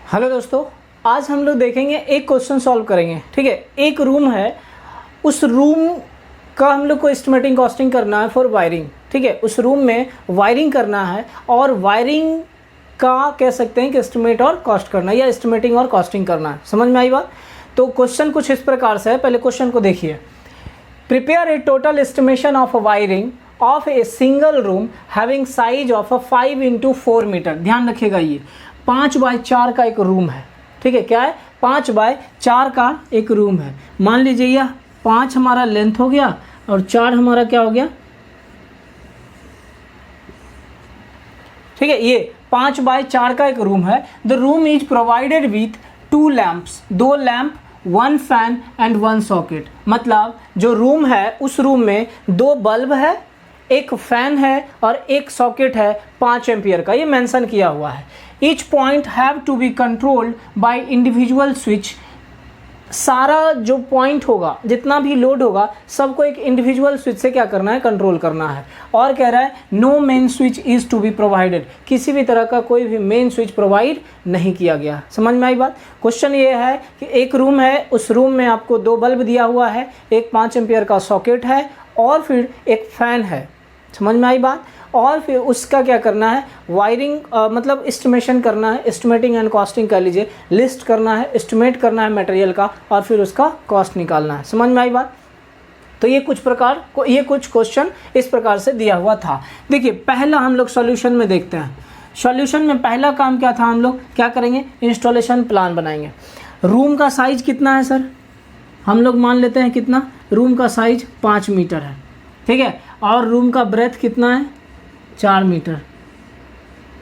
Hello दोस्तों, आज हम लोग देखेंगे एक क्वेश्चन सॉल्व करेंगे। ठीक है, एक रूम है, उस रूम का हम लोग को एस्टिमेटिंग कॉस्टिंग करना है फॉर वायरिंग। ठीक है, उस रूम में वायरिंग करना है और वायरिंग का कह सकते हैं कि एस्टिमेट और कॉस्ट करना है या एस्टिमेटिंग और कॉस्टिंग करना है। समझ में आई बात? तो क्वेश्चन कुछ इस प्रकार से है, पहले क्वेश्चन को देखिए। Prepare a total estimation of wiring of a single room having size of 5 × 4 metre. ध्यान रखिएगा, ये 5x4 का एक रूम है। ठीक है, क्या है? 5x4 का एक रूम है। मान लीजिए यह 5 हमारा लेंथ हो गया और 4 हमारा क्या हो गया? ठीक है, ये 5x4 का एक रूम है। The room is provided with 2 lamps, 2 lamp, 1 fan and 1 socket. मतलब जो रूम है उस रूम में 2 बल्ब है, एक फैन है और एक सॉकेट है 5 एम्पियर का, ये मेंशन किया हुआ है। Each point have to be controlled by individual switch. सारा जो पॉइंट होगा, जितना भी लोड होगा, सबको एक इंडिविजुअल स्विच से क्या करना है? कंट्रोल करना है। और कह रहा है no main switch is to be provided, किसी भी तरह का कोई भी मेन स्विच प्रोवाइड नहीं किया गया। समझ में आई बात? क्वेश्चन ये है कि एक रूम है, उस रूम में आपको 2 बल्ब दिया हुआ है, एक 5 एम्पियर का सॉकेट है और फिर एक फैन है। समझ में आई बात? और फिर उसका क्या करना है? वायरिंग मतलब एस्टिमेशन करना है, एस्टिमेटिंग एंड कॉस्टिंग कर लीजिए। लिस्ट करना है, एस्टिमेट करना है मटेरियल का और फिर उसका कॉस्ट निकालना है। समझ में आई बात? तो ये कुछ क्वेश्चन इस प्रकार से दिया हुआ था। देखिए, पहला हम लोग सॉल्यूशन में देखते हैं। सॉल्यूशन में पहला काम क्या था? हम लोग क्या करेंगे? इंस्टॉलेशन प्लान बनाएंगे। रूम का साइज कितना है सर? हम लोग मान लेते हैं कितना? रूम का साइज 5 मीटर है। ठीक है, और रूम का ब्रेथ कितना है? 4 मीटर।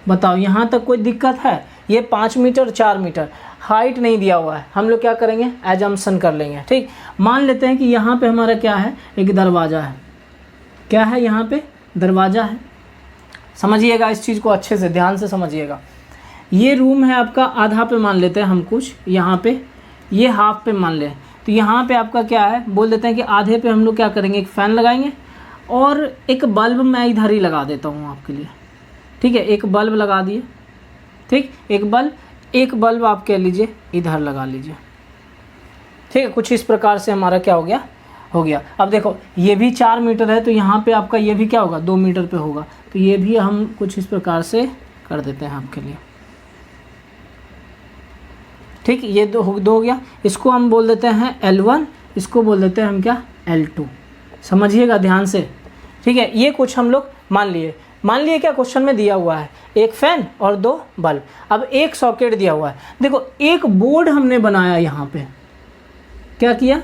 बताओ, यहाँ तक कोई दिक्कत है? ये 5 मीटर 4 मीटर, हाइट नहीं दिया हुआ है। हम लोग क्या करेंगे? एजम्पशन कर लेंगे। ठीक, मान लेते हैं कि यहाँ पे हमारा क्या है? एक दरवाज़ा है। क्या है? यहाँ पे दरवाज़ा है। समझिएगा इस चीज़ को अच्छे से, ध्यान से समझिएगा। ये रूम है आपका, आधा पे मान लेते हैं हम कुछ, यहाँ पे ये हाफ पे मान लें। तो यहाँ पे आपका क्या है? बोल देते हैं कि आधे पे हम लोग क्या करेंगे? एक फ़ैन लगाएंगे और एक बल्ब मैं इधर ही लगा देता हूँ आपके लिए। ठीक है, एक बल्ब लगा दिए। ठीक, एक बल्ब आप कह लीजिए इधर लगा लीजिए। ठीक है, कुछ इस प्रकार से हमारा क्या हो गया। अब देखो, ये भी 4 मीटर है, तो यहाँ पे आपका ये भी क्या होगा? 2 मीटर पे होगा। तो ये भी हम कुछ इस प्रकार से कर देते हैं आपके लिए। ठीक, ये दो हो गया। इसको हम बोल देते हैं L1, इसको बोल देते हैं हम क्या? L2। समझिएगा ध्यान से। ठीक है, ये कुछ हम लोग मान लिए क्या क्वेश्चन में दिया हुआ है? एक फैन और 2 बल्ब। अब एक सॉकेट दिया हुआ है। देखो, एक बोर्ड हमने बनाया। यहाँ पे क्या किया?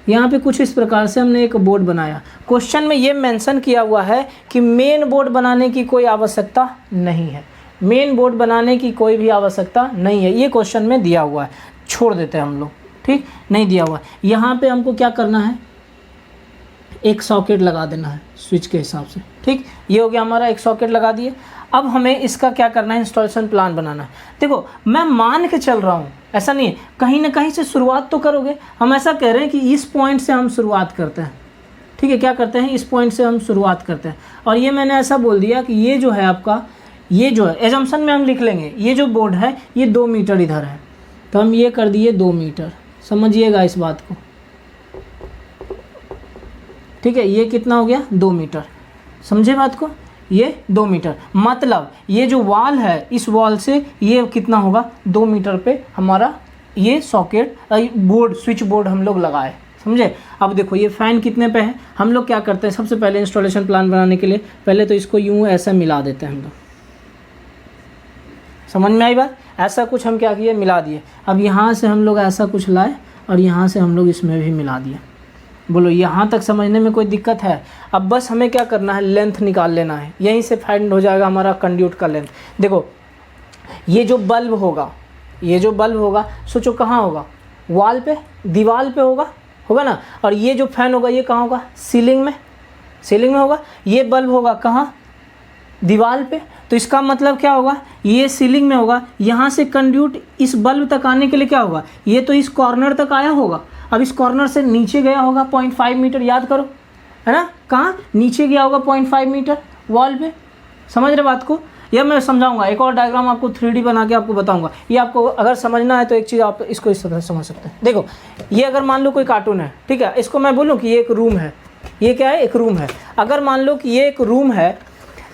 यहाँ पे कुछ इस प्रकार से हमने एक बोर्ड बनाया। क्वेश्चन में ये मेंशन किया हुआ है कि मेन बोर्ड बनाने की कोई आवश्यकता नहीं है। मेन बोर्ड बनाने की कोई भी आवश्यकता नहीं है, ये क्वेश्चन में दिया हुआ है। छोड़ देते हैं हम लोग। ठीक, नहीं दिया हुआ। यहाँ पे हमको क्या करना है? एक सॉकेट लगा देना है स्विच के हिसाब से। ठीक, ये हो गया हमारा, एक सॉकेट लगा दिए। अब हमें इसका क्या करना है? इंस्टॉलेशन प्लान बनाना है। देखो, मैं मान के चल रहा हूँ, ऐसा नहीं है, कहीं ना कहीं से शुरुआत तो करोगे। हम ऐसा कह रहे हैं कि इस पॉइंट से हम शुरुआत करते हैं। ठीक है, क्या करते हैं? इस पॉइंट से हम शुरुआत करते हैं। और ये मैंने ऐसा बोल दिया कि ये जो है आपका, ये जो है एजम्पशन में हम लिख लेंगे, ये जो बोर्ड है ये 2 मीटर इधर है, तो हम ये कर दिए 2 मीटर। समझिएगा इस बात को। ठीक है, ये कितना हो गया? 2 मीटर। समझे बात को? ये 2 मीटर, मतलब ये जो वॉल है, इस वॉल से ये कितना होगा? 2 मीटर पे हमारा ये सॉकेट बोर्ड, स्विच बोर्ड हम लोग लगाए। समझे? अब देखो, ये फ़ैन कितने पे है? हम लोग क्या करते हैं? सबसे पहले इंस्टॉलेशन प्लान बनाने के लिए पहले तो इसको यूँ ऐसा मिला देते हैं हम लोग। समझ में आई बात? ऐसा कुछ हम क्या किए? मिला दिए। अब यहाँ से हम लोग ऐसा कुछ लाए और यहाँ से हम लोग इसमें भी मिला दिए। बोलो, यहाँ तक समझने में कोई दिक्कत है? अब बस हमें क्या करना है? लेंथ निकाल लेना है। यहीं से फाइंड हो जाएगा हमारा कंड्यूट का लेंथ। देखो, ये जो बल्ब होगा, सोचो कहाँ होगा? वॉल पे, दीवार पे होगा ना। और ये जो फैन होगा, ये कहाँ होगा? सीलिंग में होगा। ये बल्ब होगा कहाँ? दीवार पे। तो इसका मतलब क्या होगा? ये सीलिंग में होगा। यहाँ से कंड्यूट इस बल्ब तक आने के लिए क्या होगा? ये तो इस कॉर्नर तक आया होगा। अब इस कॉर्नर से नीचे गया होगा 0.5 मीटर, याद करो, है ना। कहाँ नीचे गया होगा? 0.5 मीटर वॉल पे। समझ रहे बात को? या मैं समझाऊंगा, एक और डायग्राम आपको 3D बना के आपको बताऊंगा। ये आपको अगर समझना है तो एक चीज़ आप इसको इस तरह समझ सकते हैं। देखो ये अगर मान लो कोई कार्टून है, ठीक है, इसको मैं बोलूँ कि ये एक रूम है, ये क्या है, एक रूम है। अगर मान लो कि ये एक रूम है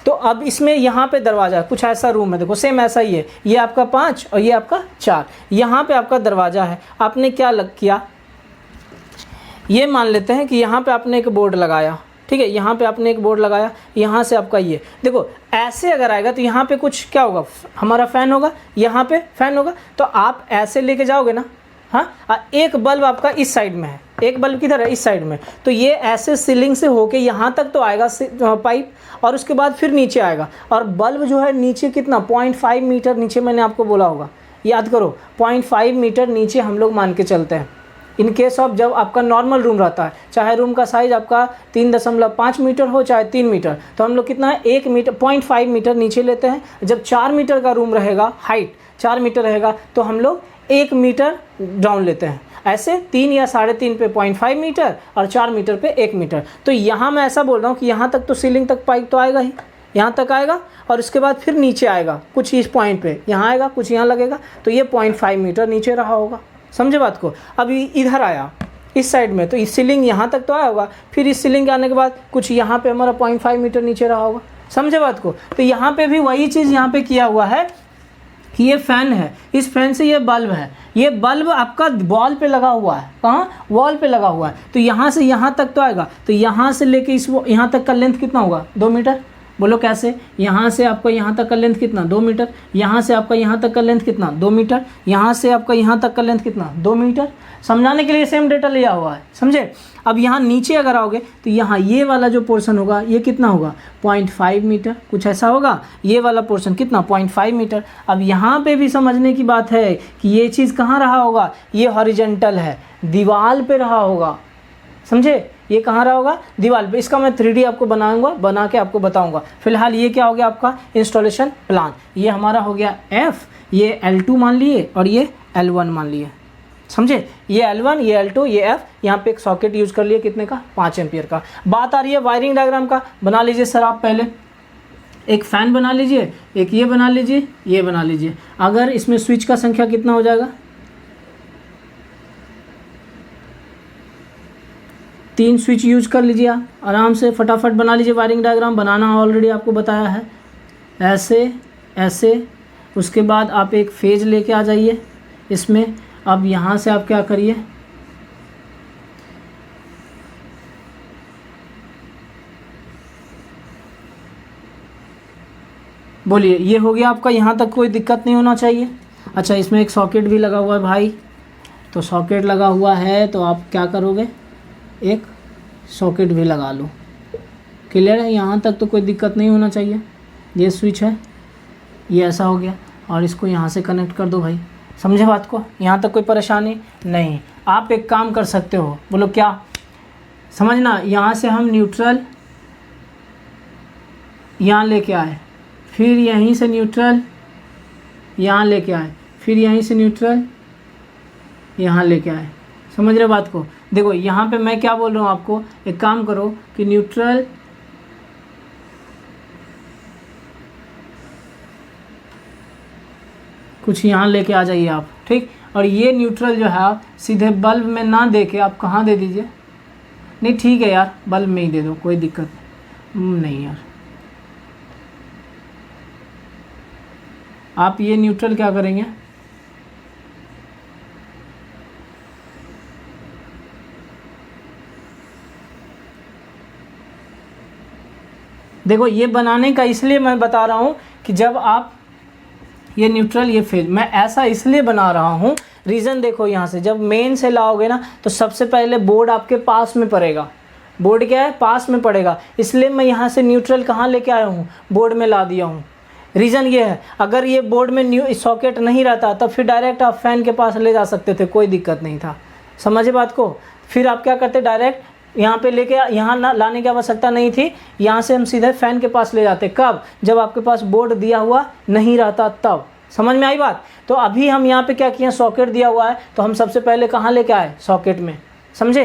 तो अब इसमें यहाँ पे दरवाज़ा, कुछ ऐसा रूम है, देखो सेम ऐसा ही है, ये आपका 5 और ये आपका 4, यहाँ पे आपका दरवाज़ा है। आपने क्या किया, ये मान लेते हैं कि यहाँ पे आपने एक बोर्ड लगाया, ठीक है, यहाँ पे आपने एक बोर्ड लगाया, यहाँ से आपका ये देखो ऐसे अगर आएगा तो यहाँ पे कुछ क्या होगा, हमारा फ़ैन होगा, यहाँ पे फ़ैन होगा, तो आप ऐसे लेके जाओगे ना, हाँ, एक बल्ब आपका इस साइड में है, एक बल्ब किधर है, इस साइड में, तो ये ऐसे सीलिंग से होके यहाँ तक तो आएगा पाइप, और उसके बाद फिर नीचे आएगा, और बल्ब जो है नीचे कितना 0.5 मीटर नीचे, मैंने आपको बोला होगा, याद करो 0.5 मीटर नीचे हम लोग मान के चलते हैं। इन केस ऑफ जब आपका नॉर्मल रूम रहता है, चाहे रूम का साइज़ आपका 3.5 मीटर हो चाहे 3 मीटर, तो हम लोग कितना है 1 मीटर 0.5 मीटर नीचे लेते हैं। जब 4 मीटर का रूम रहेगा, हाइट 4 मीटर रहेगा, तो हम लोग 1 मीटर डाउन लेते हैं। ऐसे 3 या 3.5 पे 0.5 मीटर और 4 मीटर पे 1 मीटर। तो यहाँ मैं ऐसा बोल रहा हूँ कि यहाँ तक तो सीलिंग तक पाइप तो आएगा ही, यहाँ तक आएगा, और उसके बाद फिर नीचे आएगा कुछ इस पॉइंट पे, यहाँ आएगा कुछ यहाँ लगेगा, तो ये 0.5 मीटर नीचे रहा होगा। समझे बात को। अभी इधर आया इस साइड में, तो इस सीलिंग यहाँ तक तो आया होगा, फिर इस सीलिंग के आने के बाद कुछ यहाँ पे हमारा 0.5 मीटर नीचे रहा होगा। समझे बात को। तो यहाँ पे भी वही चीज़ यहाँ पे किया हुआ है कि ये फ़ैन है, इस फैन से ये बल्ब है, ये बल्ब आपका वॉल पे लगा हुआ है, कहाँ, वॉल पे लगा हुआ है, तो यहाँ से यहाँ तक तो आएगा, तो यहाँ से लेके इस यहाँ तक का लेंथ कितना होगा, 2 मीटर। बोलो कैसे, यहाँ से आपका यहाँ तक का लेंथ कितना, 2 मीटर, यहाँ से आपका यहाँ तक का लेंथ कितना, 2 मीटर, यहाँ से आपका यहाँ तक का लेंथ कितना, 2 मीटर। समझाने के लिए सेम डेटा लिया हुआ है, समझे। अब यहाँ नीचे अगर आओगे तो यहाँ ये वाला जो पोर्शन होगा ये कितना होगा, 0.5 मीटर, कुछ ऐसा होगा। ये वाला पोर्शन कितना, 0.5 मीटर। अब यहाँ पे भी समझने की बात है कि ये चीज़ कहाँ रहा होगा, ये हॉरिजॉन्टल है, दीवार पे रहा होगा, समझे। ये कहाँ रहा होगा, दीवार पे। इसका मैं 3D आपको बनाऊंगा, बना के आपको बताऊंगा। फिलहाल ये क्या हो गया आपका इंस्टॉलेशन प्लान, ये हमारा हो गया F, ये L2 मान लिए और ये L1 मान लिए, समझे। ये L1, ये L2, ये F। यहाँ पे एक सॉकेट यूज़ कर लिए कितने का, 5 एम्पियर का। बात आ रही है वायरिंग डायग्राम का, बना लीजिए सर आप पहले। एक फ़ैन बना लीजिए, एक ये बना लीजिए, ये बना लीजिए। अगर इसमें स्विच का संख्या कितना हो जाएगा, 3 स्विच यूज कर लीजिए आप आराम से, फटाफट बना लीजिए। वायरिंग डायग्राम बनाना ऑलरेडी आपको बताया है, ऐसे ऐसे। उसके बाद आप एक फेज लेके आ जाइए इसमें। अब यहाँ से आप क्या करिए, बोलिए। ये हो गया आपका, यहाँ तक कोई दिक्कत नहीं होना चाहिए। अच्छा, इसमें एक सॉकेट भी लगा हुआ है भाई, तो सॉकेट लगा हुआ है तो आप क्या करोगे, एक सॉकेट भी लगा लो। क्लियर है, यहाँ तक तो कोई दिक्कत नहीं होना चाहिए। ये स्विच है, ये ऐसा हो गया, और इसको यहाँ से कनेक्ट कर दो भाई। समझे बात को, यहाँ तक कोई परेशानी नहीं। आप एक काम कर सकते हो, बोलो क्या, समझना। यहाँ से हम न्यूट्रल यहाँ लेके आए, फिर यहीं से न्यूट्रल यहाँ लेके आए, फिर यहीं से न्यूट्रल यहाँ लेके आए। समझ रहे बात को। देखो यहाँ पे मैं क्या बोल रहा हूँ आपको, एक काम करो कि न्यूट्रल कुछ यहाँ लेके आ जाइए आप, ठीक। और ये न्यूट्रल जो है आप सीधे बल्ब में ना दे के आप कहाँ दे दीजिए, नहीं ठीक है यार, बल्ब में ही दे दो, कोई दिक्कत नहीं यार। आप ये न्यूट्रल क्या करेंगे, देखो ये बनाने का इसलिए मैं बता रहा हूँ कि जब आप ये न्यूट्रल ये फेज, मैं ऐसा इसलिए बना रहा हूँ, रीज़न देखो यहाँ से जब मेन से लाओगे ना तो सबसे पहले बोर्ड आपके पास में पड़ेगा। बोर्ड क्या है, पास में पड़ेगा, इसलिए मैं यहाँ से न्यूट्रल कहाँ लेके आया हूँ, बोर्ड में ला दिया हूँ। रीज़न ये है, अगर ये बोर्ड में सॉकेट नहीं रहता तब फिर डायरेक्ट आप फ़ैन के पास ले जा सकते थे, कोई दिक्कत नहीं था। समझे बात को। फिर आप क्या करते, डायरेक्ट यहाँ पे लेके, यहाँ ना लाने की आवश्यकता नहीं थी, यहाँ से हम सीधे फ़ैन के पास ले जाते। कब, जब आपके पास बोर्ड दिया हुआ नहीं रहता तब। समझ में आई बात। तो अभी हम यहाँ पे क्या किए, सॉकेट दिया हुआ है तो हम सबसे पहले कहाँ लेके आए, सॉकेट में। समझे,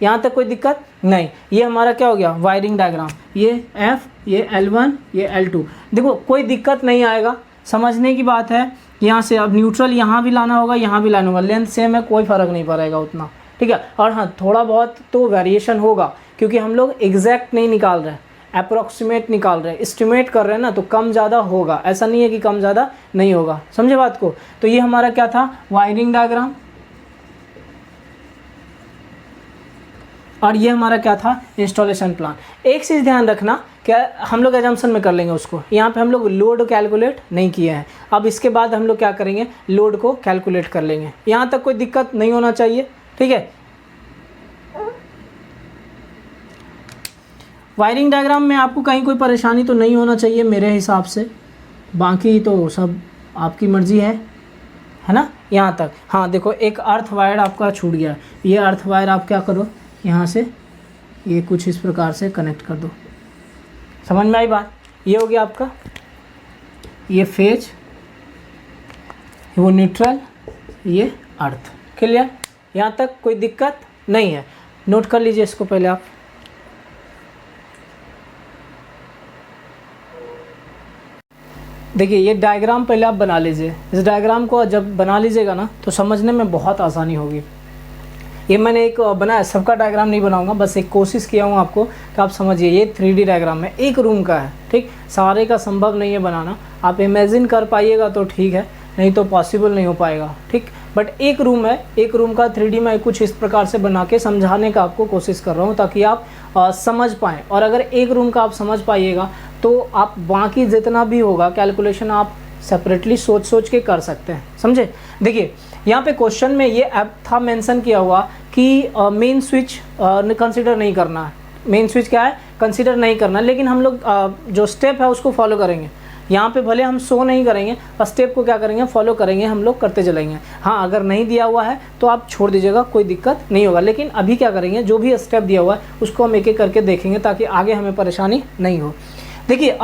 यहाँ तक कोई दिक्कत नहीं। ये हमारा क्या हो गया, वायरिंग डायग्राम, ये F, ये L1, ये L2। देखो कोई दिक्कत नहीं आएगा, समझने की बात है। यहाँ से अब न्यूट्रल यहाँ भी लाना होगा, यहाँ भी लाना होगा, लेंथ सेम है, कोई फ़र्क नहीं पड़ेगा उतना, ठीक है। और हाँ, थोड़ा बहुत तो वेरिएशन होगा, क्योंकि हम लोग एग्जैक्ट नहीं निकाल रहे हैं, अप्रोक्सीमेट निकाल रहे हैं, एस्टिमेट कर रहे हैं ना, तो कम ज़्यादा होगा, ऐसा नहीं है कि कम ज़्यादा नहीं होगा, समझे बात को। तो ये हमारा क्या था, वायरिंग डायग्राम, और ये हमारा क्या था, इंस्टॉलेशन प्लान। एक चीज़ ध्यान रखना, क्या हम लोग एजम्पशन में कर लेंगे उसको, यहाँ पे हम लोग लोड कैलकुलेट नहीं किए हैं। अब इसके बाद हम लोग क्या करेंगे, लोड को कैलकुलेट कर लेंगे। यहाँ तक कोई दिक्कत नहीं होना चाहिए, ठीक है। वायरिंग डायग्राम में आपको कहीं कोई परेशानी तो नहीं होना चाहिए मेरे हिसाब से, बाकी तो सब आपकी मर्जी है ना। यहाँ तक हाँ, देखो एक अर्थ वायर आपका छूट गया, ये अर्थ वायर आप क्या करो, यहाँ से ये कुछ इस प्रकार से कनेक्ट कर दो, समझ में आई बात। ये हो गया आपका, ये फेज, वो न्यूट्रल, ये अर्थ, क्लियर। यहाँ तक कोई दिक्कत नहीं है, नोट कर लीजिए इसको पहले आप। देखिए ये डायग्राम पहले आप बना लीजिए, इस डायग्राम को जब बना लीजिएगा ना तो समझने में बहुत आसानी होगी। ये मैंने एक बनाया, सबका डायग्राम नहीं बनाऊंगा, बस एक कोशिश किया हूँ आपको कि आप समझिए। ये 3D डायग्राम है, एक रूम का है, ठीक। सारे का संभव नहीं है बनाना, आप इमेजिन कर पाइएगा तो ठीक है, नहीं तो पॉसिबल नहीं हो पाएगा, ठीक। बट एक रूम है, एक रूम का 3D में कुछ इस प्रकार से बना के समझाने का आपको कोशिश कर रहा हूँ, ताकि आप समझ पाएँ। और अगर एक रूम का आप समझ पाइएगा तो आप बाकी जितना भी होगा कैलकुलेशन आप सेपरेटली सोच के कर सकते हैं, समझे। देखिए यहाँ पे क्वेश्चन में ये ऐप था मेंशन किया हुआ कि मेन स्विच कंसीडर नहीं करना है। मेन स्विच क्या है, कंसीडर नहीं करना, लेकिन हम लोग जो स्टेप है उसको फॉलो करेंगे। यहाँ पे भले हम शो नहीं करेंगे, पर स्टेप को क्या करेंगे, फॉलो करेंगे, हम लोग करते चलेंगे। हाँ, अगर नहीं दिया हुआ है तो आप छोड़ दीजिएगा, कोई दिक्कत नहीं होगा। लेकिन अभी क्या करेंगे, जो भी स्टेप दिया हुआ है उसको हम एक एक करके देखेंगे, ताकि आगे हमें परेशानी नहीं हो। देखिए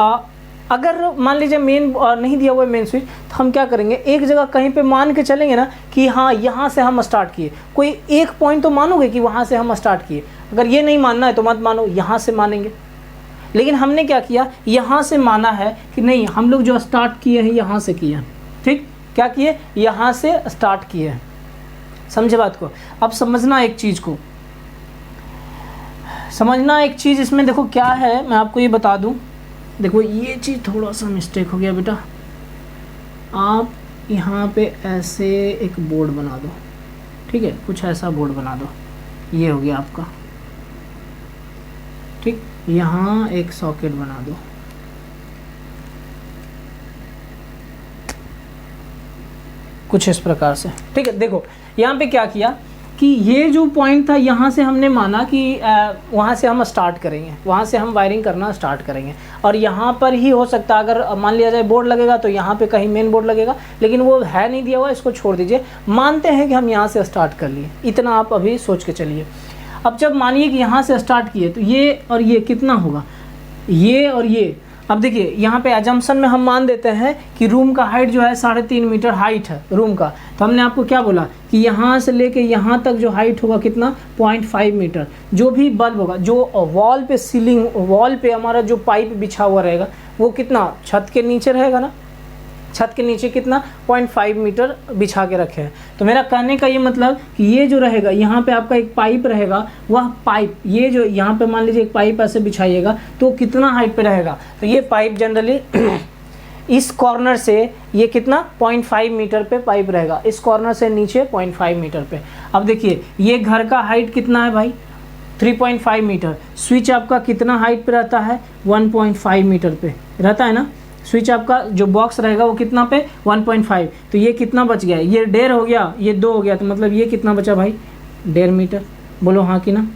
अगर मान लीजिए मेन नहीं दिया हुआ है मेन स्विच, तो हम क्या करेंगे, एक जगह कहीं पे मान के चलेंगे ना कि हाँ यहाँ से हम स्टार्ट किए। कोई एक पॉइंट तो मानोगे कि वहाँ से हम स्टार्ट किए। अगर ये नहीं मानना है तो मत मानो, यहाँ से मानेंगे। लेकिन हमने क्या किया, यहाँ से माना है कि नहीं, हम लोग जो स्टार्ट किए हैं यहाँ से किए हैं, ठीक। क्या किए, यहाँ से स्टार्ट किए हैं, समझे बात को। अब समझना एक चीज़ को, समझना एक चीज़ इसमें, देखो क्या है मैं आपको ये बता दूँ। देखो ये चीज़ थोड़ा सा मिस्टेक हो गया बेटा, आप यहाँ पे ऐसे एक बोर्ड बना दो, ठीक है, कुछ ऐसा बोर्ड बना दो, ये हो गया आपका, ठीक। यहाँ एक सॉकेट बना दो, कुछ इस प्रकार से, ठीक है। देखो यहाँ पे क्या किया कि ये जो पॉइंट था यहाँ से हमने माना कि वहाँ से हम स्टार्ट करेंगे, वहाँ से हम वायरिंग करना स्टार्ट करेंगे। और यहाँ पर ही हो सकता है, अगर मान लिया जाए बोर्ड लगेगा तो यहाँ पे कहीं मेन बोर्ड लगेगा, लेकिन वो है नहीं दिया हुआ, इसको छोड़ दीजिए। मानते हैं कि हम यहाँ से स्टार्ट कर लिए, इतना आप अभी सोच के चलिए। अब जब मानिए कि यहाँ से स्टार्ट किए तो ये और ये कितना होगा, ये और ये। अब देखिए यहाँ पे एजम्पशन में हम मान देते हैं कि रूम का हाइट जो है 3.5 मीटर हाइट है रूम का। तो हमने आपको क्या बोला कि यहाँ से लेके यहाँ तक जो हाइट होगा कितना, 0.5 मीटर। जो भी बल्ब होगा, जो वॉल पे सीलिंग, वॉल पे हमारा जो पाइप बिछा हुआ रहेगा वो कितना, छत के नीचे रहेगा ना, छत के नीचे कितना, 0.5 मीटर बिछा के रखे हैं। तो मेरा कहने का ये मतलब कि ये जो रहेगा, यहाँ पे आपका एक पाइप रहेगा, वह पाइप, ये जो यहाँ पे मान लीजिए एक पाइप ऐसे बिछाइएगा तो कितना हाइट पे रहेगा, तो ये पाइप जनरली इस कॉर्नर से ये कितना, 0.5 मीटर पे पाइप रहेगा, इस कॉर्नर से नीचे 0.5 मीटर पे। अब देखिए ये घर का हाइट कितना है भाई, 3.5 मीटर। स्विच आपका कितना हाइट पे रहता है, 1.5 मीटर पे रहता है ना। स्विच आपका जो बॉक्स रहेगा वो कितना पे, 1.5। तो ये कितना बच गया, ये 1.5 हो गया, ये 2 हो गया, तो मतलब ये कितना बचा भाई, 1.5 मीटर। बोलो हाँ कि ना।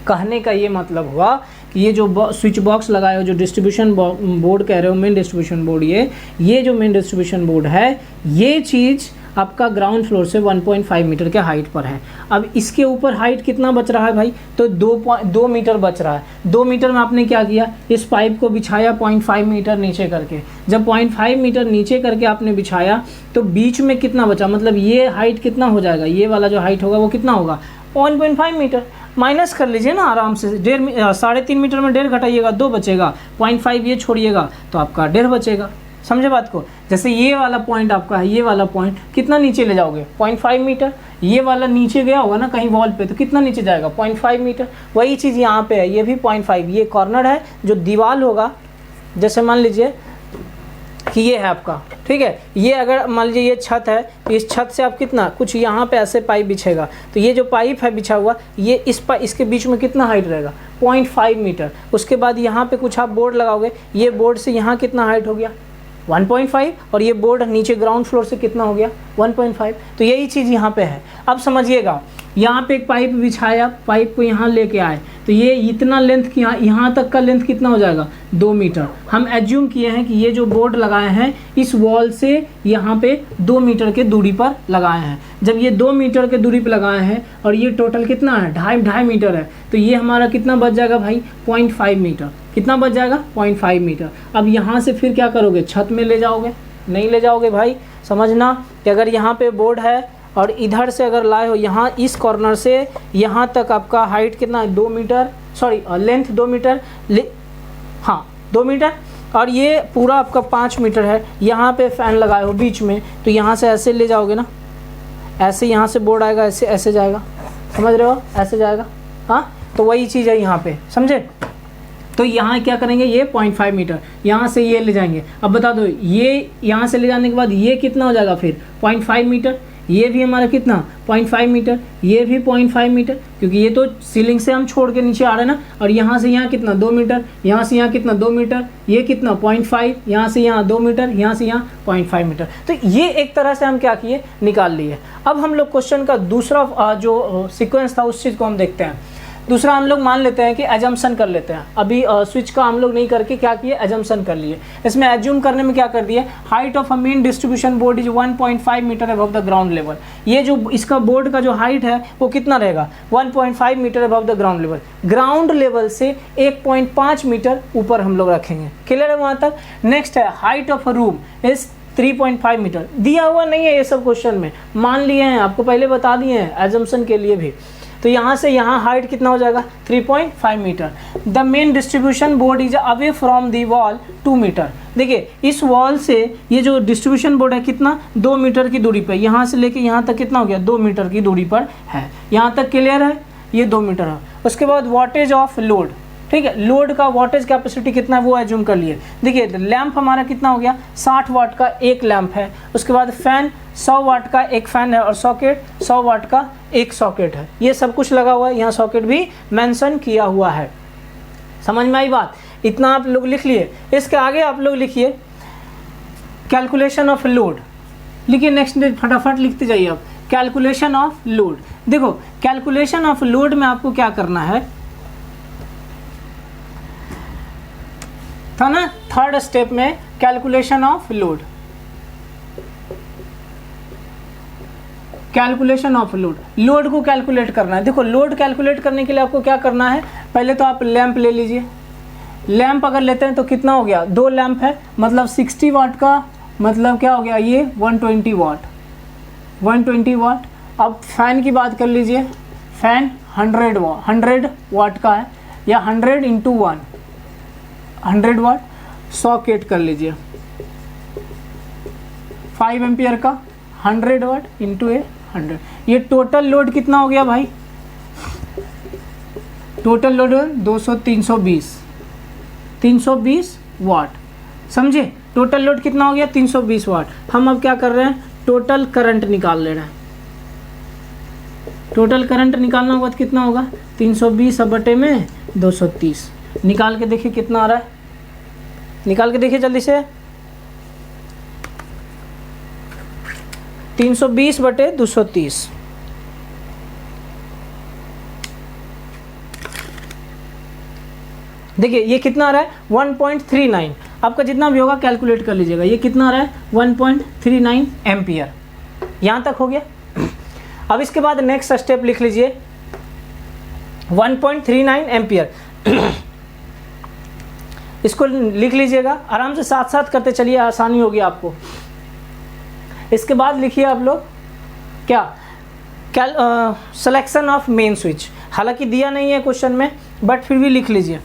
कहने का ये मतलब हुआ कि ये जो स्विच बॉक्स लगाए हो, जो डिस्ट्रीब्यूशन बोर्ड कह रहे हो, मेन डिस्ट्रीब्यूशन बोर्ड, ये जो मेन डिस्ट्रीब्यूशन बोर्ड है, ये चीज़ आपका ग्राउंड फ्लोर से 1.5 मीटर के हाइट पर है। अब इसके ऊपर हाइट कितना बच रहा है भाई, तो 2 मीटर बच रहा है। 2 मीटर में आपने क्या किया, इस पाइप को बिछाया 0.5 मीटर नीचे करके। जब 0.5 मीटर नीचे करके आपने बिछाया तो बीच में कितना बचा, मतलब ये हाइट कितना हो जाएगा, ये वाला जो हाइट होगा वो कितना होगा, 1.5 मीटर। माइनस कर लीजिए ना आराम से, 3.5 मीटर में 1.5 घटाइएगा 2 बचेगा, 0.5 ये छोड़िएगा तो आपका 1.5 बचेगा। समझे बात को? जैसे ये वाला पॉइंट आपका है, ये वाला पॉइंट कितना नीचे ले जाओगे? 0.5 मीटर। ये वाला नीचे गया होगा ना कहीं वॉल पे, तो कितना नीचे जाएगा? 0.5 मीटर। वही चीज़ यहाँ पे है, ये भी 0.5। ये कॉर्नर है, जो दीवार होगा, जैसे मान लीजिए कि ये है आपका, ठीक है। ये अगर मान लीजिए ये छत है, तो इस छत से आप कितना कुछ यहाँ पे ऐसे पाइप बिछेगा, तो ये जो पाइप है बिछा हुआ, ये इसके बीच में कितना हाइट रहेगा? 0.5 मीटर। उसके बाद यहाँ पे कुछ आप बोर्ड लगाओगे, ये बोर्ड से यहाँ कितना हाइट हो गया? 1.5। और ये बोर्ड नीचे ग्राउंड फ्लोर से कितना हो गया? 1.5। तो यही चीज़ यहाँ पे है। अब समझिएगा, यहाँ पे एक पाइप बिछाया, पाइप को यहाँ लेके आए, तो ये इतना लेंथ की यहाँ तक का लेंथ कितना हो जाएगा? 2 मीटर। हम एज्यूम किए हैं कि ये जो बोर्ड लगाए हैं इस वॉल से यहाँ पे 2 मीटर के दूरी पर लगाए हैं। जब ये 2 मीटर के दूरी पर लगाए हैं और ये टोटल कितना है? 2.5 मीटर है, तो ये हमारा कितना बच जाएगा भाई? 0.5 मीटर। कितना बच जाएगा? 0.5 मीटर। अब यहाँ से फिर क्या करोगे? छत में ले जाओगे? नहीं ले जाओगे भाई। समझना कि अगर यहाँ पे बोर्ड है और इधर से अगर लाए हो, यहाँ इस कॉर्नर से यहाँ तक आपका हाइट कितना है? 2 मीटर, सॉरी लेंथ 2 मीटर, हाँ 2 मीटर, और ये पूरा आपका 5 मीटर है। यहाँ पे फैन लगाए हो बीच में, तो यहाँ से ऐसे ले जाओगे ना, ऐसे यहाँ से बोर्ड आएगा, ऐसे ऐसे जाएगा, समझ रहे हो? ऐसे जाएगा, हाँ। तो वही चीज़ है यहाँ पे, समझे? तो यहाँ क्या करेंगे? ये 0.5 मीटर यहाँ से ये ले जाएंगे। अब बता दो, ये यहाँ से ले जाने के बाद ये कितना हो जाएगा फिर? 0.5 मीटर। ये भी हमारा कितना? 0.5 मीटर। ये भी 0.5 मीटर, क्योंकि ये तो सीलिंग से हम छोड़ के नीचे आ रहे हैं ना। और यहाँ से यहाँ कितना? 2 मीटर। यहाँ से यहाँ कितना? 2 मीटर। ये कितना? 0.5। यहाँ से यहाँ 2 मीटर, यहाँ से यहाँ 0.5 मीटर। तो ये एक तरह से हम क्या किए? निकाल लिए। अब हम लोग क्वेश्चन का दूसरा जो सिक्वेंस था उस चीज़ को हम देखते हैं। दूसरा हम लोग मान लेते हैं कि एजम्पशन कर लेते हैं। अभी स्विच का हम लोग नहीं करके क्या किए? एजम्पशन कर लिए। इसमें एज्यूम करने में क्या कर दिए? Height of a main distribution board is 1.5 metre above the ground level. ये जो इसका बोर्ड का जो हाइट है वो कितना रहेगा? 1.5 metre above the ground level. Ground level से 1.5 मीटर ऊपर हम लोग रखेंगे। क्लियर है वहाँ तक? नेक्स्ट है height of a room is 3.5 metre. दिया हुआ नहीं है ये सब क्वेश्चन में, मान लिए हैं, आपको पहले बता दिए हैं एजम्पशन के लिए भी। तो यहाँ से यहाँ हाइट कितना हो जाएगा? 3.5 metre. The main distribution board is away from the wall 2 metre. देखिए इस वॉल से ये जो डिस्ट्रीब्यूशन बोर्ड है कितना? 2 मीटर की दूरी पर। यहाँ से लेके यहाँ तक कितना हो गया? 2 मीटर की दूरी पर है। यहाँ तक क्लियर है? ये 2 मीटर है। उसके बाद वॉटेज ऑफ लोड, ठीक है, लोड का वॉटेज कैपेसिटी कितना है वो एज्यूम कर लिए। देखिए लैंप हमारा कितना हो गया? 60 वाट का एक लैंप है। उसके बाद फैन 100 वाट का एक फ़ैन है, और सॉकेट 100 वाट का एक सॉकेट है। ये सब कुछ लगा हुआ है, यहाँ सॉकेट भी मेंशन किया हुआ है। समझ में आई बात? इतना आप लोग लिख लिए। इसके आगे आप लोग लिखिए कैलकुलेशन ऑफ लोड। लिखिए नेक्स्ट फटाफट लिखते जाइए आप। Calculation of load. देखो कैलकुलेशन ऑफ लोड में आपको क्या करना है था ना, थर्ड स्टेप में calculation of load. Calculation of load, load को कैलकुलेट करना है। देखो लोड कैलकुलेट करने के लिए आपको क्या करना है? पहले तो आप लैंप ले लीजिए। लैंप अगर लेते हैं तो कितना हो गया? 2 लैंप है, मतलब 60 वाट का, मतलब क्या हो गया? ये 120 वाट, 120 वाट। अब फैन की बात कर लीजिए, फैन 100 वाट का है, या 100 × 1 100 वाट। सॉकेट कर लीजिए 5 एम्पियर का, 100 वाट इंटू 100। ये टोटल लोड कितना हो गया भाई? टोटल लोड 320 वाट। समझे? टोटल लोड कितना हो गया? 320 वाट। हम अब क्या कर रहे हैं? टोटल करंट निकाल ले रहे हैं। टोटल करंट निकालना होगा तो कितना होगा? 320 बटे में 230। निकाल के देखिए कितना आ रहा है, निकाल के देखिए जल्दी से। 320 बटे 230। देखिए ये कितना आ रहा है? 1.39। आपका जितना भी होगा कैलकुलेट कर लीजिएगा। ये कितना आ रहा है? 1.39 एम्पियर। यहाँ तक हो गया। अब इसके बाद नेक्स्ट स्टेप लिख लीजिए 1.39 एम्पियर। इसको लिख लीजिएगा आराम से, साथ साथ करते चलिए, आसानी होगी आपको। इसके बाद लिखिए आप लोग क्या? सिलेक्शन ऑफ मेन स्विच, हालांकि दिया नहीं है क्वेश्चन में बट फिर भी लिख लीजिए।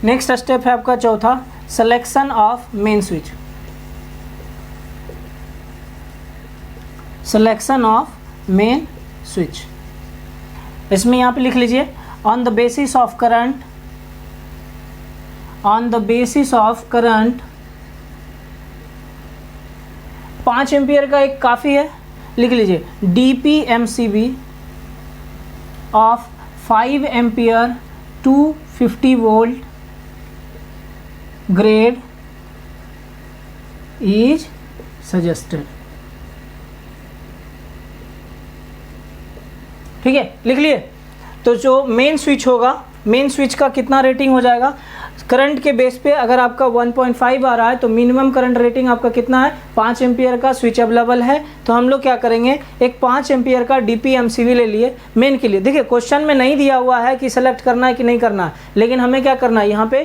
नेक्स्ट स्टेप है आपका चौथा, selection of main switch. Selection of main switch, इसमें यहाँ पे लिख लीजिए on the basis of current, on the basis of current 5 ampere का एक काफ़ी है, लिख लीजिए DPMCB of 5 ampere 250 volt grade is suggested. ठीक है, लिख लिए। तो जो मेन स्विच होगा, मेन स्विच का कितना रेटिंग हो जाएगा, करंट के बेस पे अगर आपका 1.5 आ रहा है तो मिनिमम करंट रेटिंग आपका कितना है, 5 एम्पियर का स्विच अवेलेबल है। तो हम लोग क्या करेंगे, एक 5 एम्पियर का DPMCB ले लिए मेन के लिए। देखिए क्वेश्चन में नहीं दिया हुआ है कि सेलेक्ट करना है कि नहीं करना है, लेकिन हमें क्या करना है, यहाँ पे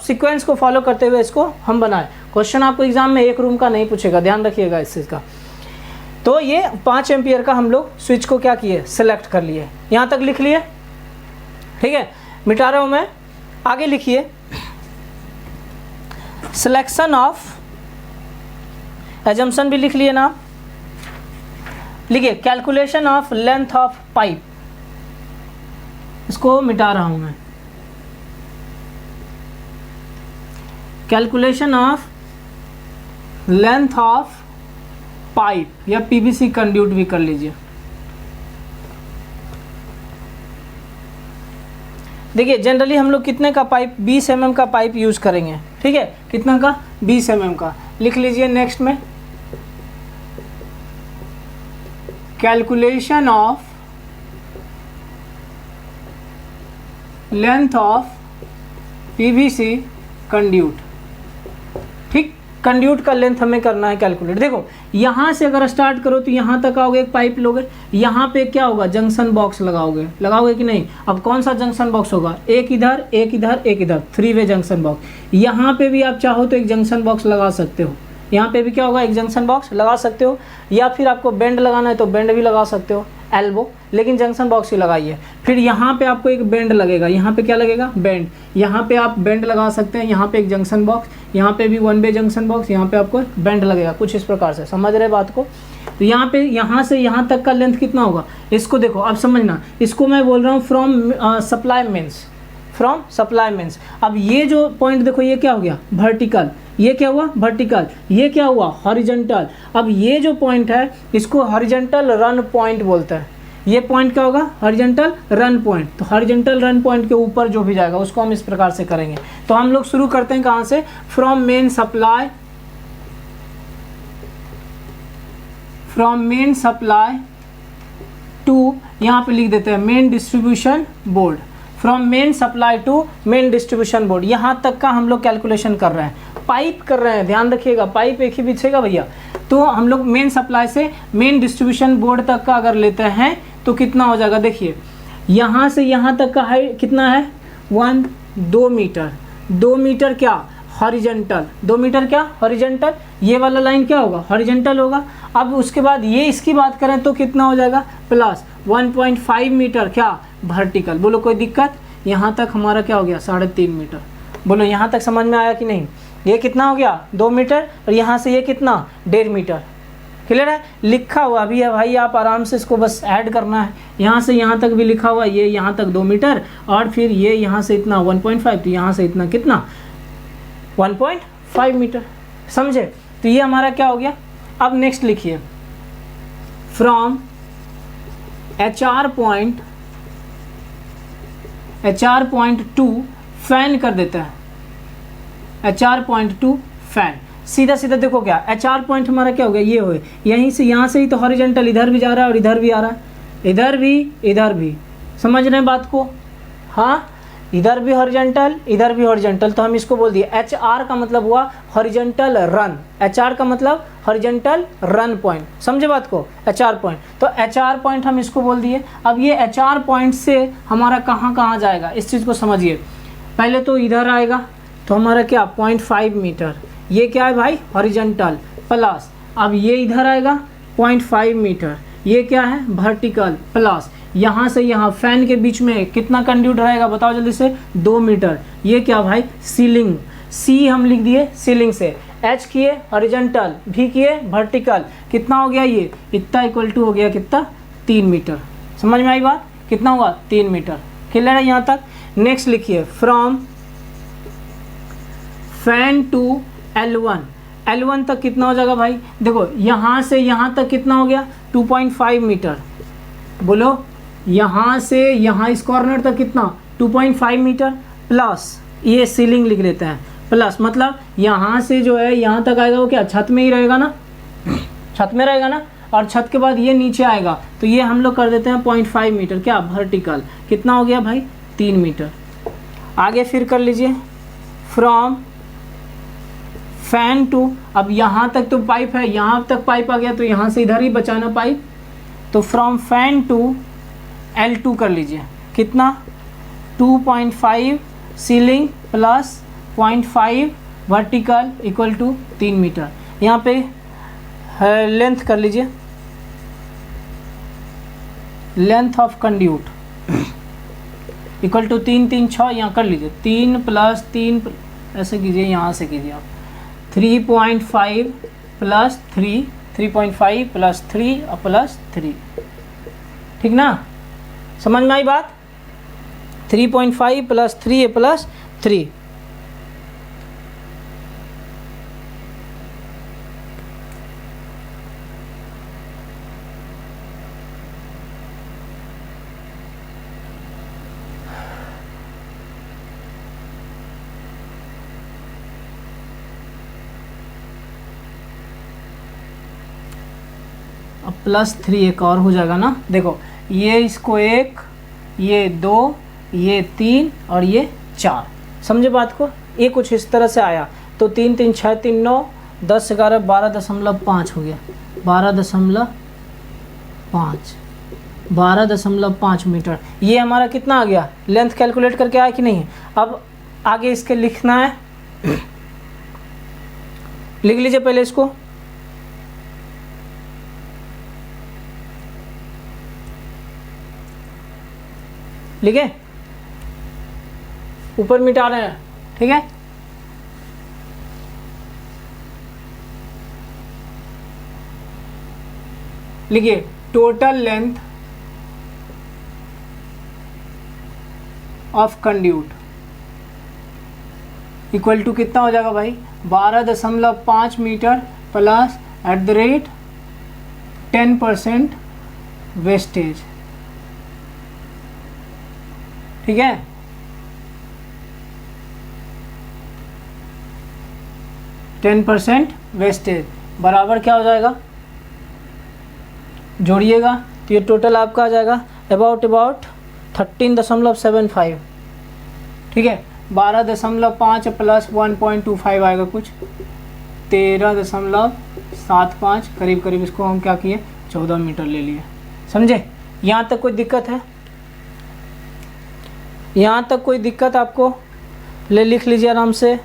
सीक्वेंस को फॉलो करते हुए इसको हम बनाए। क्वेश्चन आपको एग्जाम में एक रूम का नहीं पूछेगा, ध्यान रखिएगा इस चीज़ का। तो ये 5 एम्पियर का हम लोग स्विच को क्या किए, सेलेक्ट कर लिए। यहाँ तक लिख लिए, ठीक है, मिटा रहा हूँ मैं, आगे लिखिए। सिलेक्शन ऑफ, एजम्पशन भी लिख लिए ना, लिखिए calculation of length of pipe, इसको मिटा रहा हूं मैं। Calculation of length of pipe या PVC कंड्यूट भी कर लीजिए। देखिए जनरली हम लोग कितने का पाइप, 20 mm का पाइप यूज करेंगे, ठीक है, कितना का, 20 mm का। लिख लीजिए नेक्स्ट में, calculation of length of PVC conduit. ठीक, कंड्यूट का लेंथ हमें करना है कैलकुलेट। देखो यहाँ से अगर स्टार्ट करो तो यहाँ तक आओगे, एक पाइप लोगे, यहाँ पे क्या होगा, जंक्शन बॉक्स लगाओगे, लगाओगे कि नहीं। अब कौन सा जंक्शन बॉक्स होगा, एक इधर एक इधर एक इधर, 3 वे जंक्शन बॉक्स। यहाँ पे भी आप चाहो तो एक जंक्शन बॉक्स लगा सकते हो, यहाँ पे भी क्या होगा, एक जंक्शन बॉक्स लगा सकते हो, या फिर आपको बेंड लगाना है तो बेंड भी लगा सकते हो, एल्बो, लेकिन जंक्शन बॉक्स ही लगाइए। फिर यहाँ पे आपको एक बेंड लगेगा, यहाँ पे क्या लगेगा, बेंड, यहाँ पे आप बेंड लगा सकते हैं, यहाँ पे एक जंक्शन बॉक्स, यहाँ पे भी 1 वे जंक्शन बॉक्स, यहाँ पे आपको बेंड लगेगा, कुछ इस प्रकार से, समझ रहे बात को। तो यहाँ पे यहाँ से यहाँ तक का लेंथ कितना होगा, इसको देखो अब समझना, इसको मैं बोल रहा हूँ from supply mains, from supply mains. अब ये जो पॉइंट देखो, ये क्या हो गया, वर्टिकल, ये क्या हुआ, वर्टिकल, ये क्या हुआ, हॉरिजॉन्टल। अब ये जो पॉइंट है इसको हॉरिजॉन्टल रन पॉइंट बोलते हैं। ये पॉइंट क्या होगा, हॉरिजॉन्टल रन पॉइंट। तो हॉरिजॉन्टल रन पॉइंट के ऊपर जो भी जाएगा उसको हम इस प्रकार से करेंगे। तो हम लोग शुरू करते हैं कहाँ से, from main supply, from main supply to, यहाँ पे लिख देते हैं main distribution board, from main supply to main distribution board. यहाँ तक का हम लोग कैलकुलेशन कर रहे हैं, पाइप कर रहे हैं, ध्यान रखिएगा, पाइप एक ही बिछेगा भैया। तो हम लोग मेन सप्लाई से मेन डिस्ट्रीब्यूशन बोर्ड तक का अगर लेते हैं तो कितना हो जाएगा, देखिए यहाँ से यहाँ तक का हाइट कितना है, 2 मीटर, 2 मीटर क्या, हॉरिजॉन्टल, 2 मीटर क्या, हॉरिजॉन्टल। ये वाला लाइन क्या होगा, हॉरिजॉन्टल होगा। अब उसके बाद ये इसकी बात करें तो कितना हो जाएगा, प्लस 1.5 मीटर क्या, वर्टिकल। बोलो कोई दिक्कत, यहाँ तक हमारा क्या हो गया, 3.5 मीटर। बोलो यहाँ तक समझ में आया कि नहीं। ये कितना हो गया, 2 मीटर, और यहाँ से ये कितना, 1.5 मीटर। क्लियर है, लिखा हुआ भी है भाई, आप आराम से इसको बस ऐड करना है। यहाँ से यहाँ तक भी लिखा हुआ, ये यहाँ तक 2 मीटर, और फिर ये यहाँ से इतना 1.5, तो यहाँ से इतना कितना, 1.5 मीटर। समझे, तो ये हमारा क्या हो गया। अब नेक्स्ट लिखिए, फ्रॉम HR.2 फैन कर देता है, HR.2 फैन। सीधा सीधा देखो क्या, HR पॉइंट हमारा क्या हो गया, ये हो गया, यहीं से यहाँ से ही तो हॉरिजॉन्टल इधर भी जा रहा है और इधर भी आ रहा है, इधर भी, समझ रहे हैं बात को। हाँ, इधर भी हॉरिजॉन्टल, इधर भी हॉरिजॉन्टल, तो हम इसको बोल दिए HR का मतलब हुआ हॉरिजॉन्टल रन, HR का मतलब हॉरिजॉन्टल रन पॉइंट, समझे बात को, HR पॉइंट। तो HR पॉइंट हम इसको बोल दिए। अब ये HR पॉइंट से हमारा कहाँ कहाँ जाएगा, इस चीज़ को समझिए। पहले तो इधर आएगा, तो हमारा क्या, 0.5 मीटर, ये क्या है भाई, हॉरिजॉन्टल, प्लस अब ये इधर आएगा 0.5 मीटर, ये क्या है वर्टिकल, प्लस यहाँ से यहाँ फैन के बीच में कितना कंड्यूट रहेगा बताओ जल्दी से, 2 मीटर। ये क्या भाई सीलिंग, सी हम लिख दिए सीलिंग से, एच किए हॉरिजॉन्टल, भी किए वर्टिकल, कितना हो गया ये इतना इक्वल टू हो गया कितना 3 मीटर। समझ में आई बात, कितना हुआ 3 मीटर। क्लियर है यहाँ तक। नेक्स्ट लिखिए from fan to L1, L1 तक कितना हो जाएगा भाई, देखो यहाँ से यहाँ तक कितना हो गया 2.5 मीटर, बोलो यहाँ से यहाँ इस कॉर्नर तक कितना 2.5 मीटर, प्लस ये सीलिंग लिख लेते हैं, प्लस मतलब यहाँ से जो है यहाँ तक आएगा वो क्या छत में ही रहेगा ना, छत में रहेगा ना, और छत के बाद ये नीचे आएगा तो ये हम लोग कर देते हैं 0.5 मीटर क्या वर्टिकल, कितना हो गया भाई 3 मीटर। आगे फिर कर लीजिए फ्रॉम फैन टू, अब यहाँ तक तो पाइप है, यहाँ तक पाइप आ गया तो यहाँ से इधर ही बचाना पाइप, तो फ्रॉम फैन टू L2 कर लीजिए, कितना 2.5 ceiling plus 0.5 vertical equal to 3 metre. यहाँ पे लेंथ कर लीजिए, length of conduit equal to 3 3 6, यहाँ कर लीजिए 3 प्लस 3 ऐसे कीजिए, यहाँ से कीजिए आप 3.5 प्लस 3, 3.5 प्लस 3 और प्लस 3, ठीक ना, समझ में आई बात। 3.5 प्लस 3 प्लस 3, अब प्लस 3 एक और हो जाएगा ना, देखो ये इसको 1, ये 2, ये 3 और ये 4, समझे बात को। ये कुछ इस तरह से आया तो 3 3 6 3 9 10 11 12.5 हो गया, 12.5 मीटर। ये हमारा कितना आ गया, लेंथ कैलकुलेट करके आया कि नहीं। अब आगे इसके लिखना है, लिख लीजिए पहले इसको, लिखे ऊपर मिटा रहे हैं, ठीक है। लिखिए total length of conduit equal to कितना हो जाएगा भाई 12.5 मीटर प्लस @ 10% वेस्टेज, ठीक है। %10 वेस्टेज बराबर क्या हो जाएगा, जोड़िएगा तो ये टोटल आपका आ जाएगा अबाउट 13.75, ठीक है। 12.5 प्लस 1.25 आएगा कुछ 13.75 करीब करीब, इसको हम क्या किए 14 मीटर ले लिए, समझे। यहाँ तक कोई दिक्कत है, यहाँ तक कोई दिक्कत आपको, ले लिख लीजिए आराम से।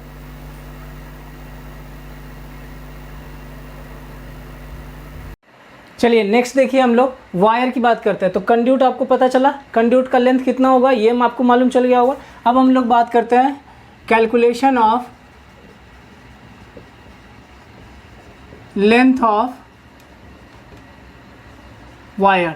चलिए नेक्स्ट देखिए, हम लोग वायर की बात करते हैं। तो कंड्यूट आपको पता चला, कंड्यूट का लेंथ कितना होगा ये आपको मालूम चल गया होगा। अब हम लोग बात करते हैं calculation of length of wire,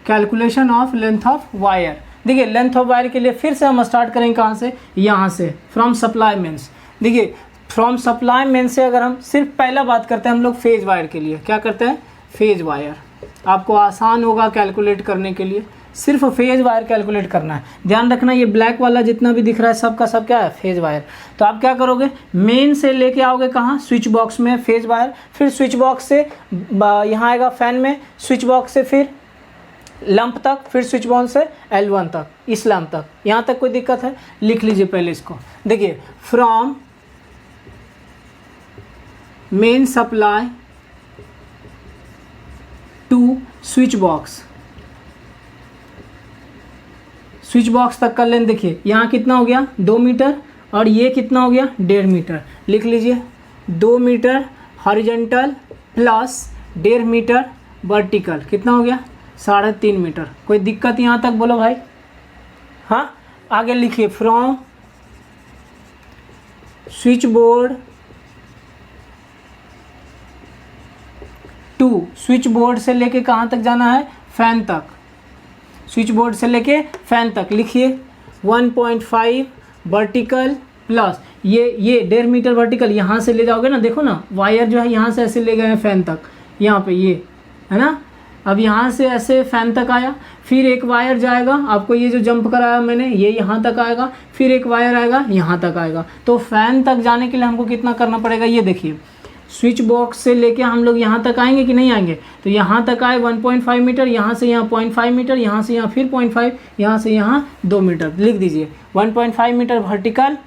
calculation of length of wire. देखिए लेंथ ऑफ वायर के लिए फिर से हम स्टार्ट करेंगे कहाँ से, यहाँ से फ्रॉम सप्लाई मेंस। देखिए फ्रॉम सप्लाई मेन से अगर हम सिर्फ पहला बात करते हैं हम लोग फेज वायर के लिए, क्या करते हैं फेज वायर, आपको आसान होगा कैलकुलेट करने के लिए, सिर्फ फेज वायर कैलकुलेट करना है। ध्यान रखना ये ब्लैक वाला जितना भी दिख रहा है सबका सब क्या है फेज वायर। तो आप क्या करोगे, मेन से लेके आओगे कहाँ, स्विच बॉक्स में फेज वायर, फिर स्विच बॉक्स से यहाँ आएगा फैन में, स्विच बॉक्स से फिर लंप तक, फिर स्विच बॉक्स से L1 तक, इस लंप तक। यहाँ तक कोई दिक्कत है, लिख लीजिए पहले इसको। देखिए from main supply to switch box, switch box तक का लेंथ देखिए यहाँ कितना हो गया 2 मीटर और ये कितना हो गया 1.5 मीटर। लिख लीजिए 2 metre horizontal plus 1.5 metre vertical कितना हो गया 3.5 मीटर। कोई दिक्कत यहाँ तक बोलो भाई? हाँ, आगे लिखिए from switch board to, switch board से लेके कहाँ तक जाना है? फैन तक। स्विच बोर्ड से लेके फैन तक लिखिए 1.5 वर्टिकल प्लस ये 1.5 मीटर वर्टिकल। यहाँ से ले जाओगे ना, देखो ना वायर जो है यहाँ से ऐसे ले गए हैं फैन तक, यहाँ पे ये है ना। अब यहाँ से ऐसे फैन तक आया, फिर एक वायर जाएगा, आपको ये जो जंप कराया मैंने ये यहाँ तक आएगा, फिर एक वायर आएगा यहाँ तक आएगा। तो फैन तक जाने के लिए हमको कितना करना पड़ेगा? ये देखिए स्विच बॉक्स से लेके हम लोग यहाँ तक आएंगे कि नहीं आएंगे? तो यहाँ तक आए 1.5 मीटर, यहाँ से यहाँ 0.5 मीटर, यहाँ से यहाँ फिर 0.5, यहाँ से यहाँ 2 मीटर। लिख दीजिए 1.5 metre vertical,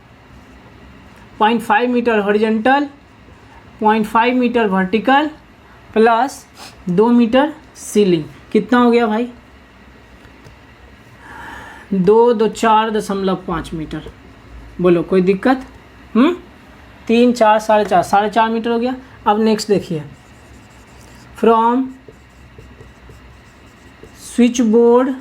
0.5 metre horizontal, 0.5 metre vertical plus 2 metre ceiling. कितना हो गया भाई? 2.4.5 मीटर। बोलो कोई दिक्कत? 3, 4, 4.5, 4.5 मीटर हो गया। अब नेक्स्ट देखिए from switch board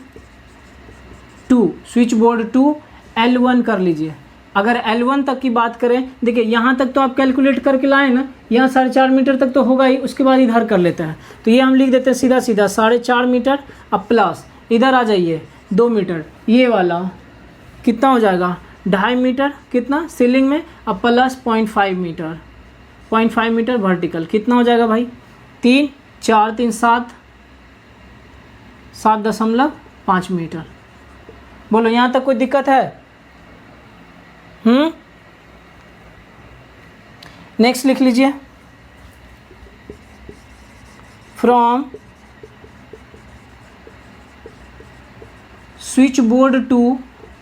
to L1 कर लीजिए। अगर L1 तक की बात करें, देखिए यहाँ तक तो आप कैलकुलेट करके लाए ना, यहाँ 4.5 मीटर तक तो होगा ही, उसके बाद इधर कर लेते हैं। तो ये हम लिख देते हैं सीधा 4.5 मीटर। अब प्लस इधर आ जाइए 2 मीटर, ये वाला कितना हो जाएगा? 2.5 मीटर कितना सीलिंग में, अब प्लस 0.5 मीटर, 0.5 मीटर वर्टिकल। कितना हो जाएगा भाई? 3, 4, 3, 7, 7.5 मीटर। बोलो यहाँ तक कोई दिक्कत है? नेक्स्ट लिख लीजिए from switch board to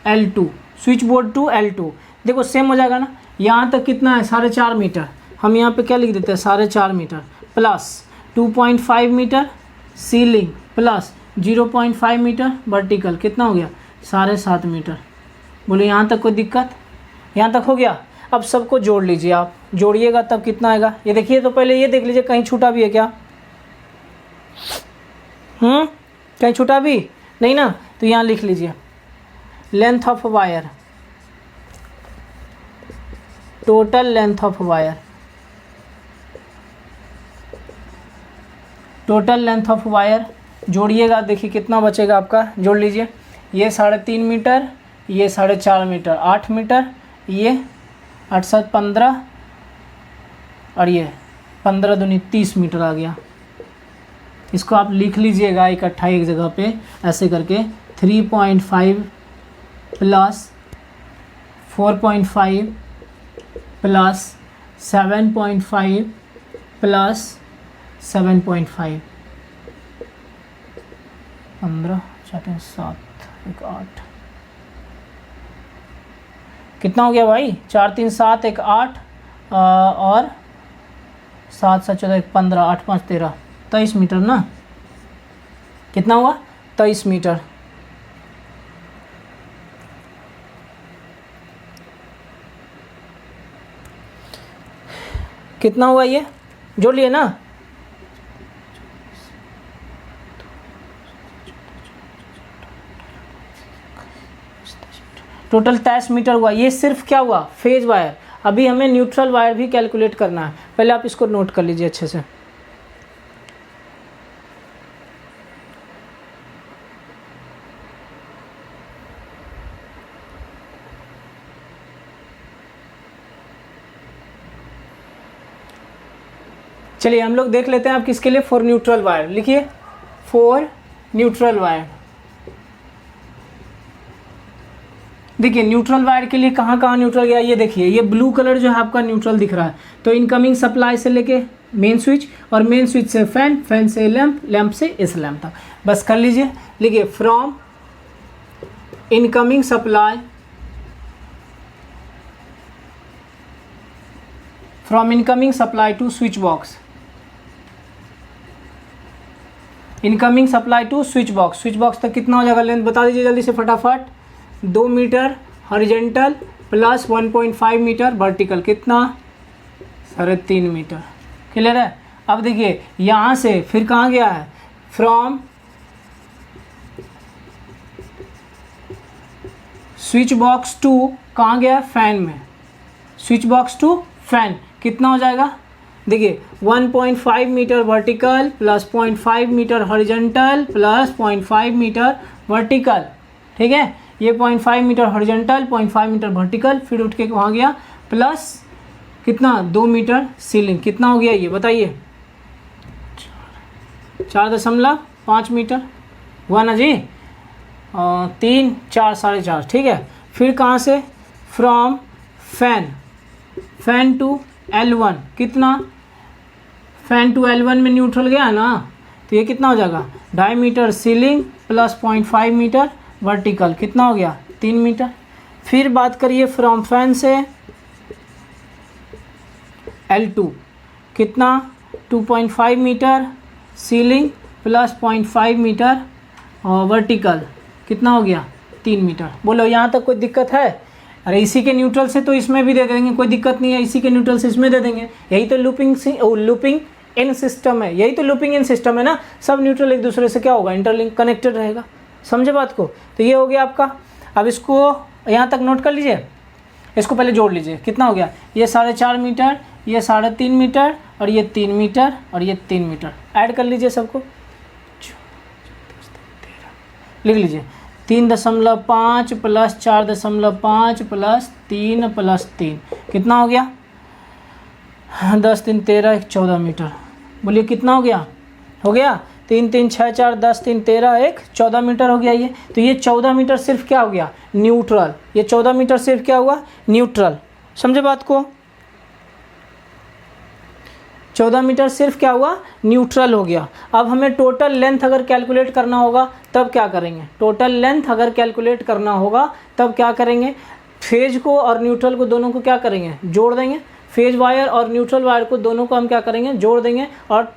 L2, switch board to L2। देखो सेम हो जाएगा ना। यहाँ तक कितना है? 4.5 मीटर। हम यहाँ पे क्या लिख देते हैं? 4.5 metre plus 2.5 metre ceiling plus 0.5 metre vertical. कितना हो गया? 7.5 मीटर। बोलो यहाँ तक कोई दिक्कत? यहाँ तक हो गया। अब सबको जोड़ लीजिए, आप जोड़िएगा तब कितना आएगा? ये देखिए, तो पहले ये देख लीजिए कहीं छूटा भी है क्या? कहीं छूटा भी नहीं ना? तो यहाँ लिख लीजिए length of wire, total length of wire, total length of wire जोड़िएगा। देखिए कितना बचेगा आपका, जोड़ लीजिए। ये 3.5 मीटर, ये 4.5 मीटर, 8 मीटर, ये 8 7 15 और ये 15 दूनी 30 मीटर आ गया। इसको आप लिख लीजिएगा इकट्ठा एक जगह पे ऐसे करके 3.5 प्लस 4.5 प्लस 7.5 प्लस 7.5, 15 4 7 1 8। कितना हो गया भाई? 4 3 7 1 8 और 7 7 14 1 15 8 5 13, 23 मीटर ना। कितना हुआ? 23 मीटर। कितना हुआ? ये जोड़ लिए ना। टोटल 23 मीटर हुआ। ये सिर्फ क्या हुआ? Phase wire. अभी हमें न्यूट्रल वायर भी कैलकुलेट करना है। पहले आप इसको नोट कर लीजिए अच्छे से। चलिए हम लोग देख लेते हैं आप किसके लिए। फॉर न्यूट्रल वायर लिखिए, फॉर न्यूट्रल वायर। देखिए न्यूट्रल वायर के लिए कहाँ कहाँ न्यूट्रल गया, ये देखिए ये ब्लू कलर जो है आपका न्यूट्रल दिख रहा है। तो इनकमिंग सप्लाई से लेके मेन स्विच, और मेन स्विच से फैन, फैन से लैंप, लैंप से इस लैंप तक। बस कर लीजिए। लिखिए from incoming supply, from incoming supply to switch box, incoming supply to switch box. Switch box तक कितना हो जाएगा लेंथ बता दीजिए जल्दी से फटाफट। 2 metre horizontal plus 1.5 metre vertical. कितना? 3.5 मीटर। क्लियर है? अब देखिए यहाँ से फिर कहाँ गया है? फ्रॉम स्विच बॉक्स टू कहाँ गया, फैन में, स्विच बॉक्स टू फैन, कितना हो जाएगा, देखिए 1.5 metre vertical plus 0.5 metre horizontal plus 0.5 metre vertical, ठीक है, ये 0.5 मीटर हॉरिजॉन्टल 0.5 मीटर वर्टिकल, फिर उठ के वहाँ गया प्लस कितना 2 मीटर सीलिंग, कितना हो गया ये बताइए, 4.5 मीटर हुआ ना जी, 3 4 4.5, ठीक है। फिर कहाँ से, फ्रॉम फैन टू L1, कितना, फैन टू L1 में न्यूट्रल गया ना, तो ये कितना हो जाएगा, 2.5 metre ceiling plus 0.5 metre vertical, कितना हो गया 3 मीटर। फिर बात करिए फ्रॉम फैन से L2, कितना 2.5 metre ceiling plus 0.5 metre vertical, कितना हो गया 3 मीटर। बोलो यहाँ तक कोई दिक्कत है, अरे इसी के न्यूट्रल से तो इसमें भी दे देंगे, कोई दिक्कत नहीं है, इसी के न्यूट्रल से इसमें दे देंगे, यही तो लूपिंग इन सिस्टम है, यही तो लूपिंग इन सिस्टम है ना, सब न्यूट्रल एक दूसरे से क्या होगा, इंटरलिंक कनेक्टेड रहेगा, समझे बात को। तो ये हो गया आपका, अब इसको यहाँ तक नोट कर लीजिए, इसको पहले जोड़ लीजिए, कितना हो गया, ये 4.5 मीटर, ये 3.5 मीटर, और ये 3 मीटर, और ये 3 मीटर, ऐड कर लीजिए सबको, लिख लीजिए 3.5 प्लस 4.5 प्लस 3 प्लस 3, कितना हो गया, 10 3 13 14 मीटर, बोलिए कितना हो गया, 3 3 6 4 10 3 13 14 मीटर हो गया ये। तो ये 14 मीटर सिर्फ क्या हो गया, न्यूट्रल, ये 14 मीटर सिर्फ क्या हुआ, न्यूट्रल, समझे बात को, 14 मीटर सिर्फ क्या हुआ, न्यूट्रल हो गया। अब हमें टोटल लेंथ अगर कैलकुलेट करना होगा तब क्या करेंगे, टोटल लेंथ अगर कैलकुलेट करना होगा तब क्या करेंगे, फेज को और न्यूट्रल को दोनों को क्या करेंगे, जोड़ देंगे, फेज वायर और न्यूट्रल वायर को दोनों को हम क्या करेंगे, जोड़ देंगे, और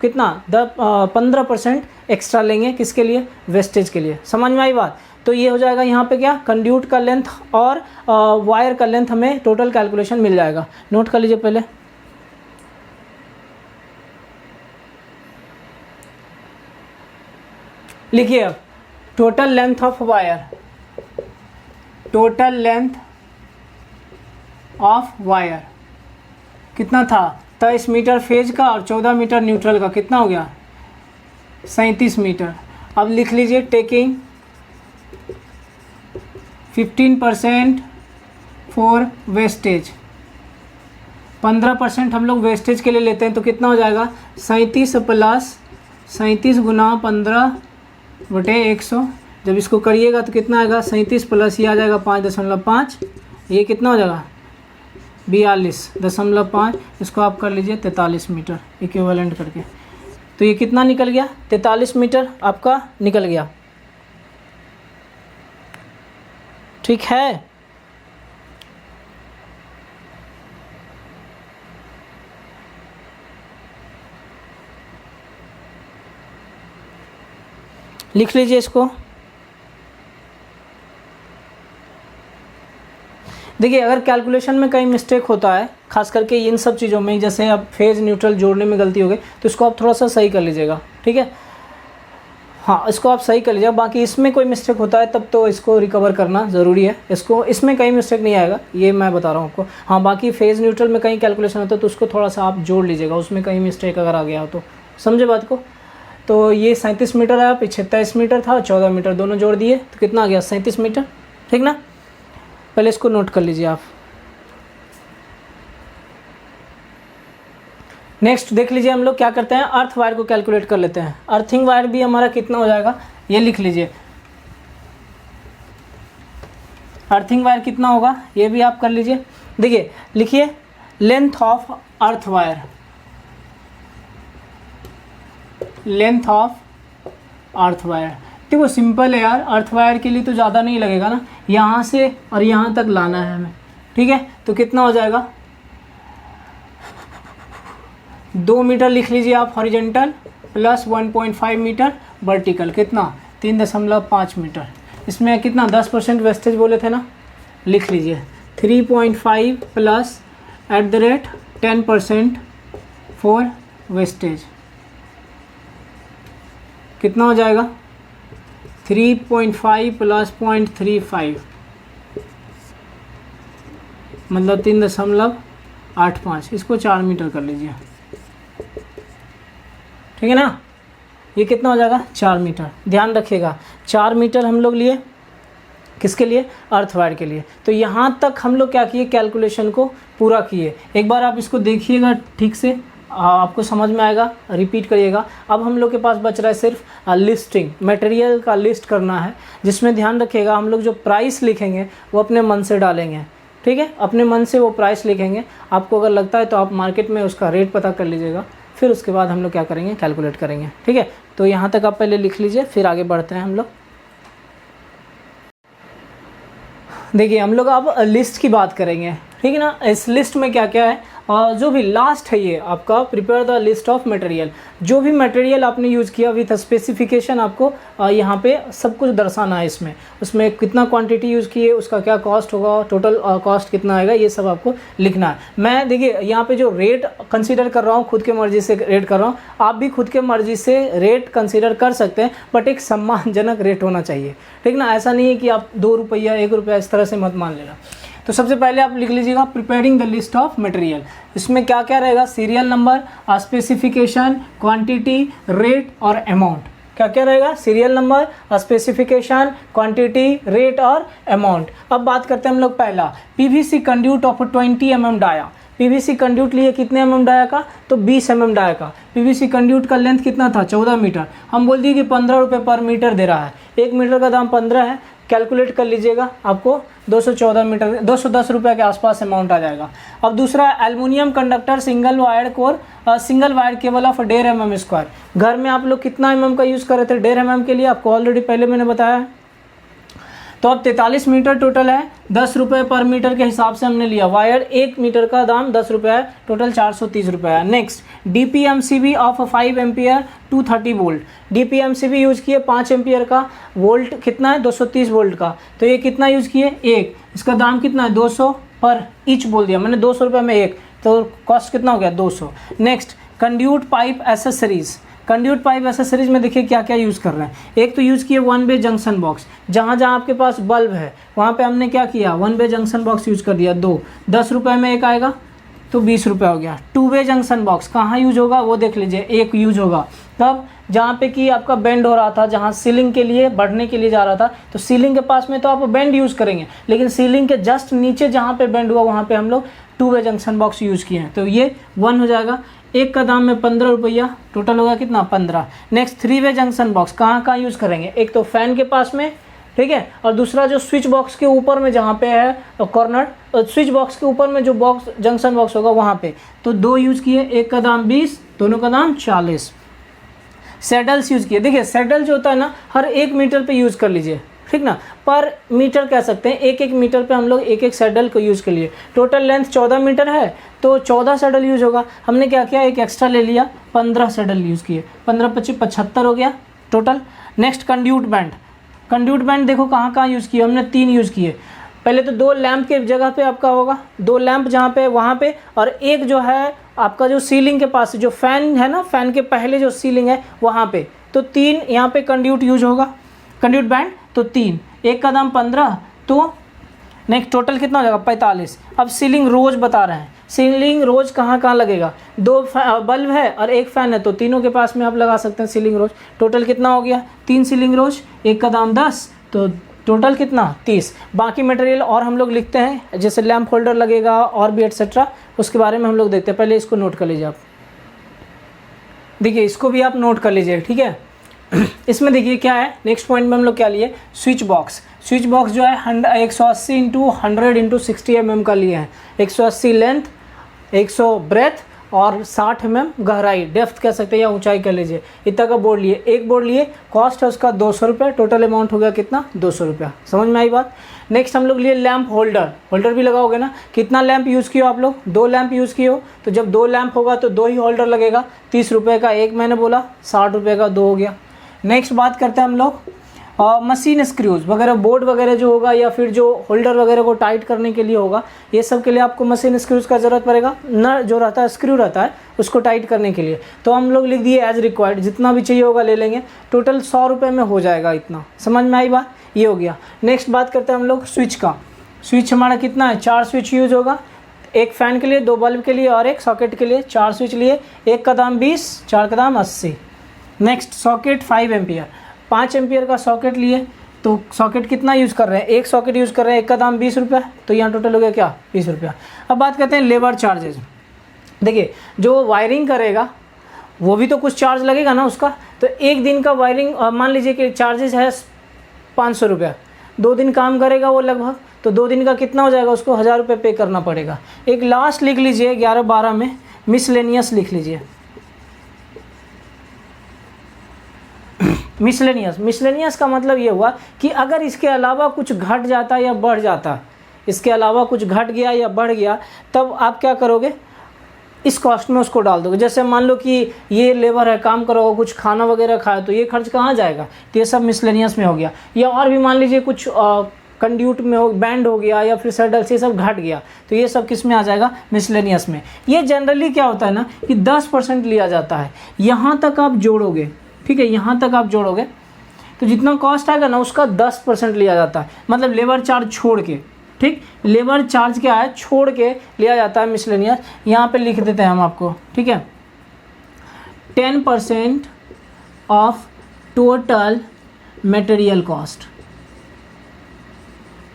कितना 15% एक्स्ट्रा लेंगे, किसके लिए, वेस्टेज के लिए, समझ में आई बात। तो ये हो जाएगा यहाँ पे क्या, कंड्यूट का लेंथ और वायर का लेंथ हमें टोटल कैलकुलेशन मिल जाएगा, नोट कर लीजिए पहले। लिखिए अब total length of wire, total length of wire कितना था, 23 मीटर फेज का और 14 मीटर न्यूट्रल का, कितना हो गया 37 मीटर। अब लिख लीजिए टेकिंग 15% फॉर वेस्टेज, 15% हम लोग वेस्टेज के लिए लेते हैं, तो कितना हो जाएगा 37 प्लस 37 गुना 15/100, जब इसको करिएगा तो कितना आएगा 37 प्लस ये आ जाएगा 5.5, ये कितना हो जाएगा 42.5, इसको आप कर लीजिए 43 मीटर इक्विवेलेंट करके, तो ये कितना निकल गया 43 मीटर आपका निकल गया, ठीक है। लिख लीजिए इसको, देखिए अगर कैलकुलेशन में कहीं मिस्टेक होता है, खास करके इन सब चीज़ों में, जैसे अब फेज न्यूट्रल जोड़ने में गलती हो गई, तो इसको आप थोड़ा सा सही कर लीजिएगा, ठीक है, हाँ इसको आप सही कर लीजिएगा। बाकी इसमें कोई मिस्टेक होता है तब तो इसको रिकवर करना ज़रूरी है, इसको इसमें कहीं मिस्टेक नहीं आएगा, ये मैं बता रहा हूँ आपको। हाँ बाकी फेज न्यूट्रल में कहीं कैलकुलेशन होता है तो उसको थोड़ा सा आप जोड़ लीजिएगा, उसमें कहीं मिस्टेक अगर आ गया हो तो, समझे बात को। तो ये 37 मीटर है, पीछे 27 मीटर था, 14 मीटर दोनों जोड़ दिए तो कितना आ गया 37 मीटर, ठीक ना। पहले इसको नोट कर लीजिए आप। नेक्स्ट देख लीजिए, हम लोग क्या करते हैं, अर्थ वायर को कैलकुलेट कर लेते हैं। अर्थिंग वायर भी हमारा कितना हो जाएगा, ये लिख लीजिए, अर्थिंग वायर कितना होगा ये भी आप कर लीजिए। देखिए लिखिए length of earth wire, length of earth wire, देखो सिंपल है यार, अर्थ वायर के लिए तो ज़्यादा नहीं लगेगा ना, यहाँ से और यहाँ तक लाना है हमें, ठीक है। तो कितना हो जाएगा 2 मीटर लिख लीजिए आप हॉरिजॉन्टल प्लस 1.5 मीटर वर्टिकल, कितना 3.5 मीटर। इसमें कितना 10% वेस्टेज बोले थे ना, लिख लीजिए 3.5 प्लस @ 10% फॉर वेस्टेज, कितना हो जाएगा 3.5 प्लस 0.35 मतलब 3.85, इसको 4 मीटर कर लीजिए, ठीक है ना। ये कितना हो जाएगा 4 मीटर। ध्यान रखिएगा 4 मीटर हम लोग लिए किसके लिए, अर्थ वायर के लिए। तो यहाँ तक हम लोग क्या किए, कैलकुलेशन को पूरा किए। एक बार आप इसको देखिएगा ठीक से, आपको समझ में आएगा, रिपीट करिएगा। अब हम लोग के पास बच रहा है सिर्फ लिस्टिंग, मटेरियल का लिस्ट करना है, जिसमें ध्यान रखिएगा हम लोग जो प्राइस लिखेंगे वो अपने मन से डालेंगे, ठीक है, अपने मन से वो प्राइस लिखेंगे। आपको अगर लगता है तो आप मार्केट में उसका रेट पता कर लीजिएगा, फिर उसके बाद हम लोग क्या करेंगे, कैलकुलेट करेंगे, ठीक है। तो यहाँ तक आप पहले लिख लीजिए, फिर आगे बढ़ते हैं हम लोग। देखिए हम लोग अब लिस्ट की बात करेंगे, ठीक है ना। इस लिस्ट में क्या क्या है, जो भी लास्ट है ये आपका prepare the list of material, जो भी मटेरियल आपने यूज़ किया विथ स्पेसिफिकेशन आपको यहाँ पे सब कुछ दर्शाना है। उसमें कितना क्वांटिटी यूज़ किए, उसका क्या कॉस्ट होगा, टोटल कॉस्ट कितना आएगा, ये सब आपको लिखना है। मैं देखिए यहाँ पे जो रेट कंसीडर कर रहा हूँ, खुद के मर्ज़ी से रेट कर रहा हूँ, आप भी खुद के मर्ज़ी से रेट कंसीडर कर सकते हैं, बट एक सम्मानजनक रेट होना चाहिए, ठीक ना। ऐसा नहीं है कि आप 2 रुपया 1 रुपया इस तरह से मत मान लेना। तो सबसे पहले आप लिख लीजिएगा preparing the list of material. इसमें क्या क्या रहेगा, serial number, specification, quantity, rate और अमाउंट। क्या क्या रहेगा, serial number, specification, quantity, rate और अमाउंट। अब बात करते हैं हम लोग पहला, PVC conduit of 20 mm dia. PVC conduit लिए कितने mm डाया का, तो 20 mm डाया का। पीवीसी कंड्यूट का लेंथ कितना था, 14 मीटर। हम बोल दिए कि 15 रुपये पर मीटर दे रहा है, 1 मीटर का दाम 15 है, कैलकुलेट कर लीजिएगा, आपको 214 मीटर 210 रुपये के आसपास अमाउंट आ जाएगा। अब दूसरा, aluminium conductor single wire core single wire cable of 1.5 mm²। घर में आप लोग कितना mm का यूज़ कर रहे थे, 1.5 mm के लिए, आपको ऑलरेडी पहले मैंने बताया है। तो अब 43 मीटर टोटल है, 10 रुपये पर मीटर के हिसाब से हमने लिया। वायर 1 मीटर का दाम 10 रुपये है, टोटल 430 रुपये है। Next, DPMCB of 5 ampere 230 volt. DPMCB use किए 5 एम्पियर का, वोल्ट कितना है 230 वोल्ट का। तो ये कितना यूज़ किए, एक, इसका दाम कितना है 200 पर ईच बोल दिया मैंने, 200 रुपये में एक, तो कॉस्ट कितना हो गया 200। Next, conduit pipe accessories. Conduit pipe accessories में देखिए क्या क्या यूज़ कर रहे हैं। एक तो यूज़ किए 1 वे जंक्शन बॉक्स, जहाँ जहाँ आपके पास बल्ब है वहाँ पे हमने क्या किया, 1 वे जंक्शन बॉक्स यूज़ कर दिया, 2, 10 रुपये में एक आएगा तो 20 रुपये हो गया। 2 वे जंक्शन बॉक्स कहाँ यूज होगा वो देख लीजिए, एक यूज होगा तब जहाँ पे कि आपका बेंड हो रहा था, जहाँ सीलिंग के लिए बढ़ने के लिए जा रहा था, तो सीलिंग के पास में तो आप बेंड यूज़ करेंगे, लेकिन सीलिंग के जस्ट नीचे जहाँ पे बेंड हुआ वहाँ पे हम लोग 2 वे जंक्शन बॉक्स यूज़ किए हैं, तो ये 1 हो जाएगा। एक का दाम में 15 रुपया, टोटल होगा कितना 15। नेक्स्ट, 3 वे जंक्शन बॉक्स कहाँ कहाँ यूज़ करेंगे, एक तो फैन के पास में, ठीक है, और दूसरा जो स्विच बॉक्स के ऊपर में जहाँ पे है कॉर्नर, स्विच बॉक्स के ऊपर में जो बॉक्स जंक्शन बॉक्स होगा वहाँ पे, तो 2 यूज़ किए, एक का दाम 20, दोनों का दाम 40। सैडल्स यूज़ किए, देखिए सैडल जो होता है ना हर 1 मीटर पे यूज़ कर लीजिए, ठीक ना, पर मीटर कह सकते हैं, 1-1 मीटर पे हम लोग 1-1 सैडल को यूज़ कर लिए। टोटल लेंथ 14 मीटर है तो 14 सैडल यूज़ होगा। हमने क्या किया, एक एक्स्ट्रा ले लिया, 15 सैडल यूज़ किए, 15-25 75 हो गया total. Next, conduit band. Conduit band देखो कहाँ कहाँ यूज़ किए, हमने 3 यूज़ किए। पहले तो 2 लैंप के जगह पे आपका होगा, 2 लैंप जहाँ पे वहाँ पे, और एक जो है आपका जो सीलिंग के पास जो फ़ैन है ना, फ़ैन के पहले जो सीलिंग है वहाँ पे, तो 3 यहाँ पे कंड्यूट यूज होगा, कंड्यूट बैंड, तो 3, एक का दाम 15, तो नेक्स्ट टोटल कितना हो जाएगा 45। अब सीलिंग रोज बता रहे हैं, सीलिंग रोज कहाँ कहाँ लगेगा, 2 बल्ब है और 1 फ़ैन है, तो तीनों के पास में आप लगा सकते हैं सीलिंग रोज। टोटल कितना हो गया 3 सीलिंग रोज, एक का दाम 10, तो टोटल कितना 30। बाकी मटेरियल और हम लोग लिखते हैं, जैसे लैंप होल्डर लगेगा और भी एटसेट्रा, उसके बारे में हम लोग देखते हैं। पहले इसको नोट कर लीजिए आप, देखिए इसको भी आप नोट कर लीजिए, ठीक है। इसमें देखिए क्या है, नेक्स्ट पॉइंट में हम लोग क्या लिए, स्विच बॉक्स। स्विच बॉक्स जो है 180 × 100 × 60 mm का लिए हैं, 180 लेंथ, 100 ब्रेथ और 60 mm गहराई, डेप्थ कह सकते हैं या ऊंचाई कह लीजिए, इतना का बोर्ड लिए, एक बोर्ड लिए, कॉस्ट है उसका 200 रुपये, टोटल अमाउंट हो गया कितना 200 रुपया। समझ में आई बात। नेक्स्ट हम लोग लिए लैंप होल्डर, होल्डर भी लगाओगे ना, कितना लैंप यूज़ किए हो आप लोग, 2 लैंप यूज़ किए हो, तो जब 2 लैंप होगा तो 2 ही होल्डर लगेगा, 30 रुपये का एक मैंने बोला, 60 रुपये का 2 हो गया। नेक्स्ट बात करते हैं हम लोग मशीन स्क्रूज वगैरह, बोर्ड वगैरह जो होगा या फिर जो होल्डर वगैरह को टाइट करने के लिए होगा, ये सब के लिए आपको मशीन स्क्रूज का ज़रूरत पड़ेगा। न जो रहता है स्क्रू रहता है उसको टाइट करने के लिए, तो हम लोग लिख दिए एज रिक्वायर्ड, जितना भी चाहिए होगा ले लेंगे। टोटल 100 रुपये में हो जाएगा इतना। समझ में आई बात? ये हो गया। नेक्स्ट बात करते हैं हम लोग स्विच का। स्विच हमारा कितना है, 4 स्विच यूज होगा, एक फ़ैन के लिए, 2 बल्ब के लिए और एक सॉकेट के लिए। 4 स्विच लिए, एक का दाम 20, 4 का दाम 80। नेक्स्ट सॉकेट 5 एम्पियर, 5 एम्पियर का सॉकेट लिए, तो सॉकेट कितना यूज़ कर रहे हैं, एक सॉकेट यूज़ कर रहे हैं, एक का दाम 20 रुपये, तो यहाँ टोटल हो गया क्या, 20 रुपया। अब बात करते हैं लेबर चार्जेज। देखिए जो वायरिंग करेगा वो भी तो कुछ चार्ज लगेगा ना उसका, तो एक दिन का वायरिंग मान लीजिए कि चार्जेस है 500 रुपया, 2 दिन काम करेगा वो लगभग, तो 2 दिन का कितना हो जाएगा, उसको 1000 रुपये पे करना पड़ेगा। एक लास्ट लिख लीजिए 11-12 में मिसलेनियस लिख लीजिए। मिसलेनियस का मतलब ये हुआ कि अगर इसके अलावा कुछ घट जाता या बढ़ जाता, इसके अलावा कुछ घट गया या बढ़ गया, तब आप क्या करोगे, इस कॉस्ट में उसको डाल दोगे। जैसे मान लो कि ये लेबर है, काम करोगे, कुछ खाना वगैरह खाया, तो ये खर्च कहाँ जाएगा, तो ये सब मिसलेनियस में हो गया। या और भी मान लीजिए कुछ कंड्यूट में हो, बैंड हो गया या फिर सैडल से सब घट गया, तो ये सब किस में आ जाएगा, मिसलेनियस में। ये जनरली क्या होता है ना कि 10% लिया जाता है, यहाँ तक आप जोड़ोगे, ठीक है, यहाँ तक आप जोड़ोगे तो जितना कॉस्ट आएगा ना उसका 10% लिया जाता है, मतलब लेबर चार्ज छोड़ के। ठीक, लेबर चार्ज क्या है, छोड़ के लिया जाता है मिसलेनियस। यहाँ पे लिख देते हैं हम आपको, ठीक है, 10% of total material cost,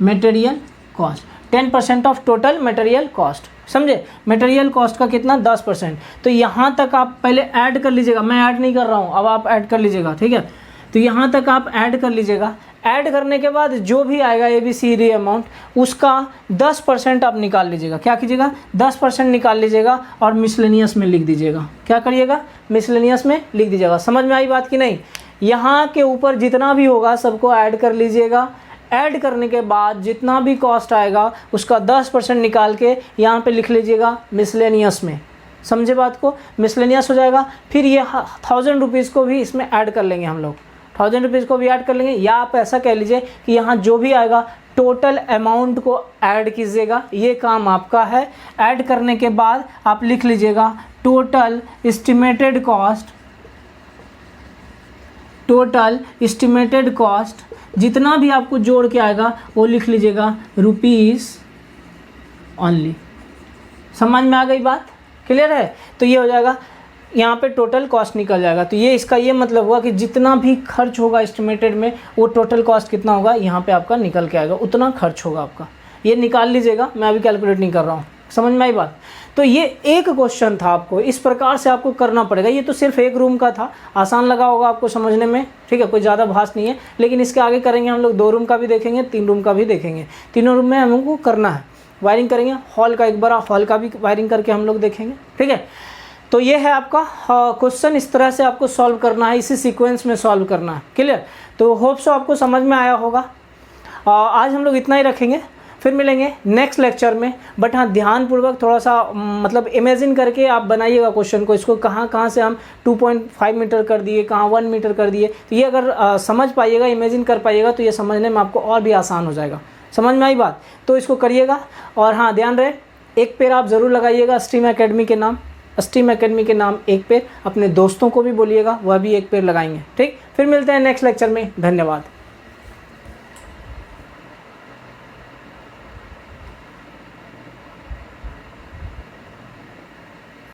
material cost 10% of total material cost, समझे। मटेरियल कॉस्ट का कितना, 10%। तो यहाँ तक आप पहले ऐड कर लीजिएगा, मैं ऐड नहीं कर रहा हूँ, अब आप ऐड कर लीजिएगा, ठीक है। तो यहाँ तक आप ऐड कर लीजिएगा। ऐड करने के बाद जो भी आएगा ABCD अमाउंट, उसका 10% आप निकाल लीजिएगा। क्या कीजिएगा, 10% निकाल लीजिएगा और मिसलेनियस में लिख दीजिएगा। क्या करिएगा, मिसलेनियस में लिख दीजिएगा। समझ में आई बात कि नहीं? यहाँ के ऊपर जितना भी होगा सबको ऐड कर लीजिएगा। ऐड करने के बाद जितना भी कॉस्ट आएगा उसका 10% निकाल के यहाँ पे लिख लीजिएगा मिसलेनियस में। समझे बात को, मिसलेनियस हो जाएगा। फिर ये 1000 रुपीज़ को भी इसमें ऐड कर लेंगे हम लोग, 1000 रुपीज़ को भी ऐड कर लेंगे। या आप ऐसा कह लीजिए कि यहाँ जो भी आएगा टोटल अमाउंट को ऐड कीजिएगा, ये काम आपका है। ऐड करने के बाद आप लिख लीजिएगा total estimated cost, total estimated cost जितना भी आपको जोड़ के आएगा वो लिख लीजिएगा रुपीज़ ओनली। समझ में आ गई बात, क्लियर है? तो ये हो जाएगा, यहाँ पे टोटल कॉस्ट निकल जाएगा। तो ये इसका ये मतलब हुआ कि जितना भी खर्च होगा एस्टिमेटेड में, वो टोटल कॉस्ट कितना होगा यहाँ पे आपका निकल के आएगा, उतना खर्च होगा आपका। ये निकाल लीजिएगा, मैं अभी कैलकुलेट नहीं कर रहा हूँ। समझ में आई बात? तो ये एक क्वेश्चन था, आपको इस प्रकार से आपको करना पड़ेगा। ये तो सिर्फ एक रूम का था, आसान लगा होगा आपको समझने में, ठीक है, कोई ज़्यादा भास नहीं है। लेकिन इसके आगे करेंगे हम लोग 2 रूम का भी देखेंगे, 3 रूम का भी देखेंगे। तीनों रूम में हमको करना है, वायरिंग करेंगे। हॉल का, एक बड़ा हॉल का भी वायरिंग करके हम लोग देखेंगे, ठीक है। तो ये है आपका क्वेश्चन, इस तरह से आपको सॉल्व करना है, इसी सीक्वेंस में सॉल्व करना है, क्लियर। तो होप सो आपको समझ में आया होगा। आज हम लोग इतना ही रखेंगे, फिर मिलेंगे नेक्स्ट लेक्चर में। बट हाँ, ध्यानपूर्वक थोड़ा सा मतलब इमेजिन करके आप बनाइएगा क्वेश्चन को। इसको कहाँ से हम 2.5 मीटर कर दिए, कहाँ 1 मीटर कर दिए, तो ये अगर समझ पाइएगा, इमेजिन कर पाइएगा, तो ये समझने में आपको और भी आसान हो जाएगा। समझ में आई बात? तो इसको करिएगा। और हाँ, ध्यान रहे, एक पेड़ आप ज़रूर लगाइएगा स्ट्रीम एकेडमी के नाम, स्ट्रीम एकेडमी के नाम एक पेड़। अपने दोस्तों को भी बोलिएगा, वह भी एक पेड़ लगाएंगे, ठीक। फिर मिलते हैं नेक्स्ट लेक्चर में, धन्यवाद।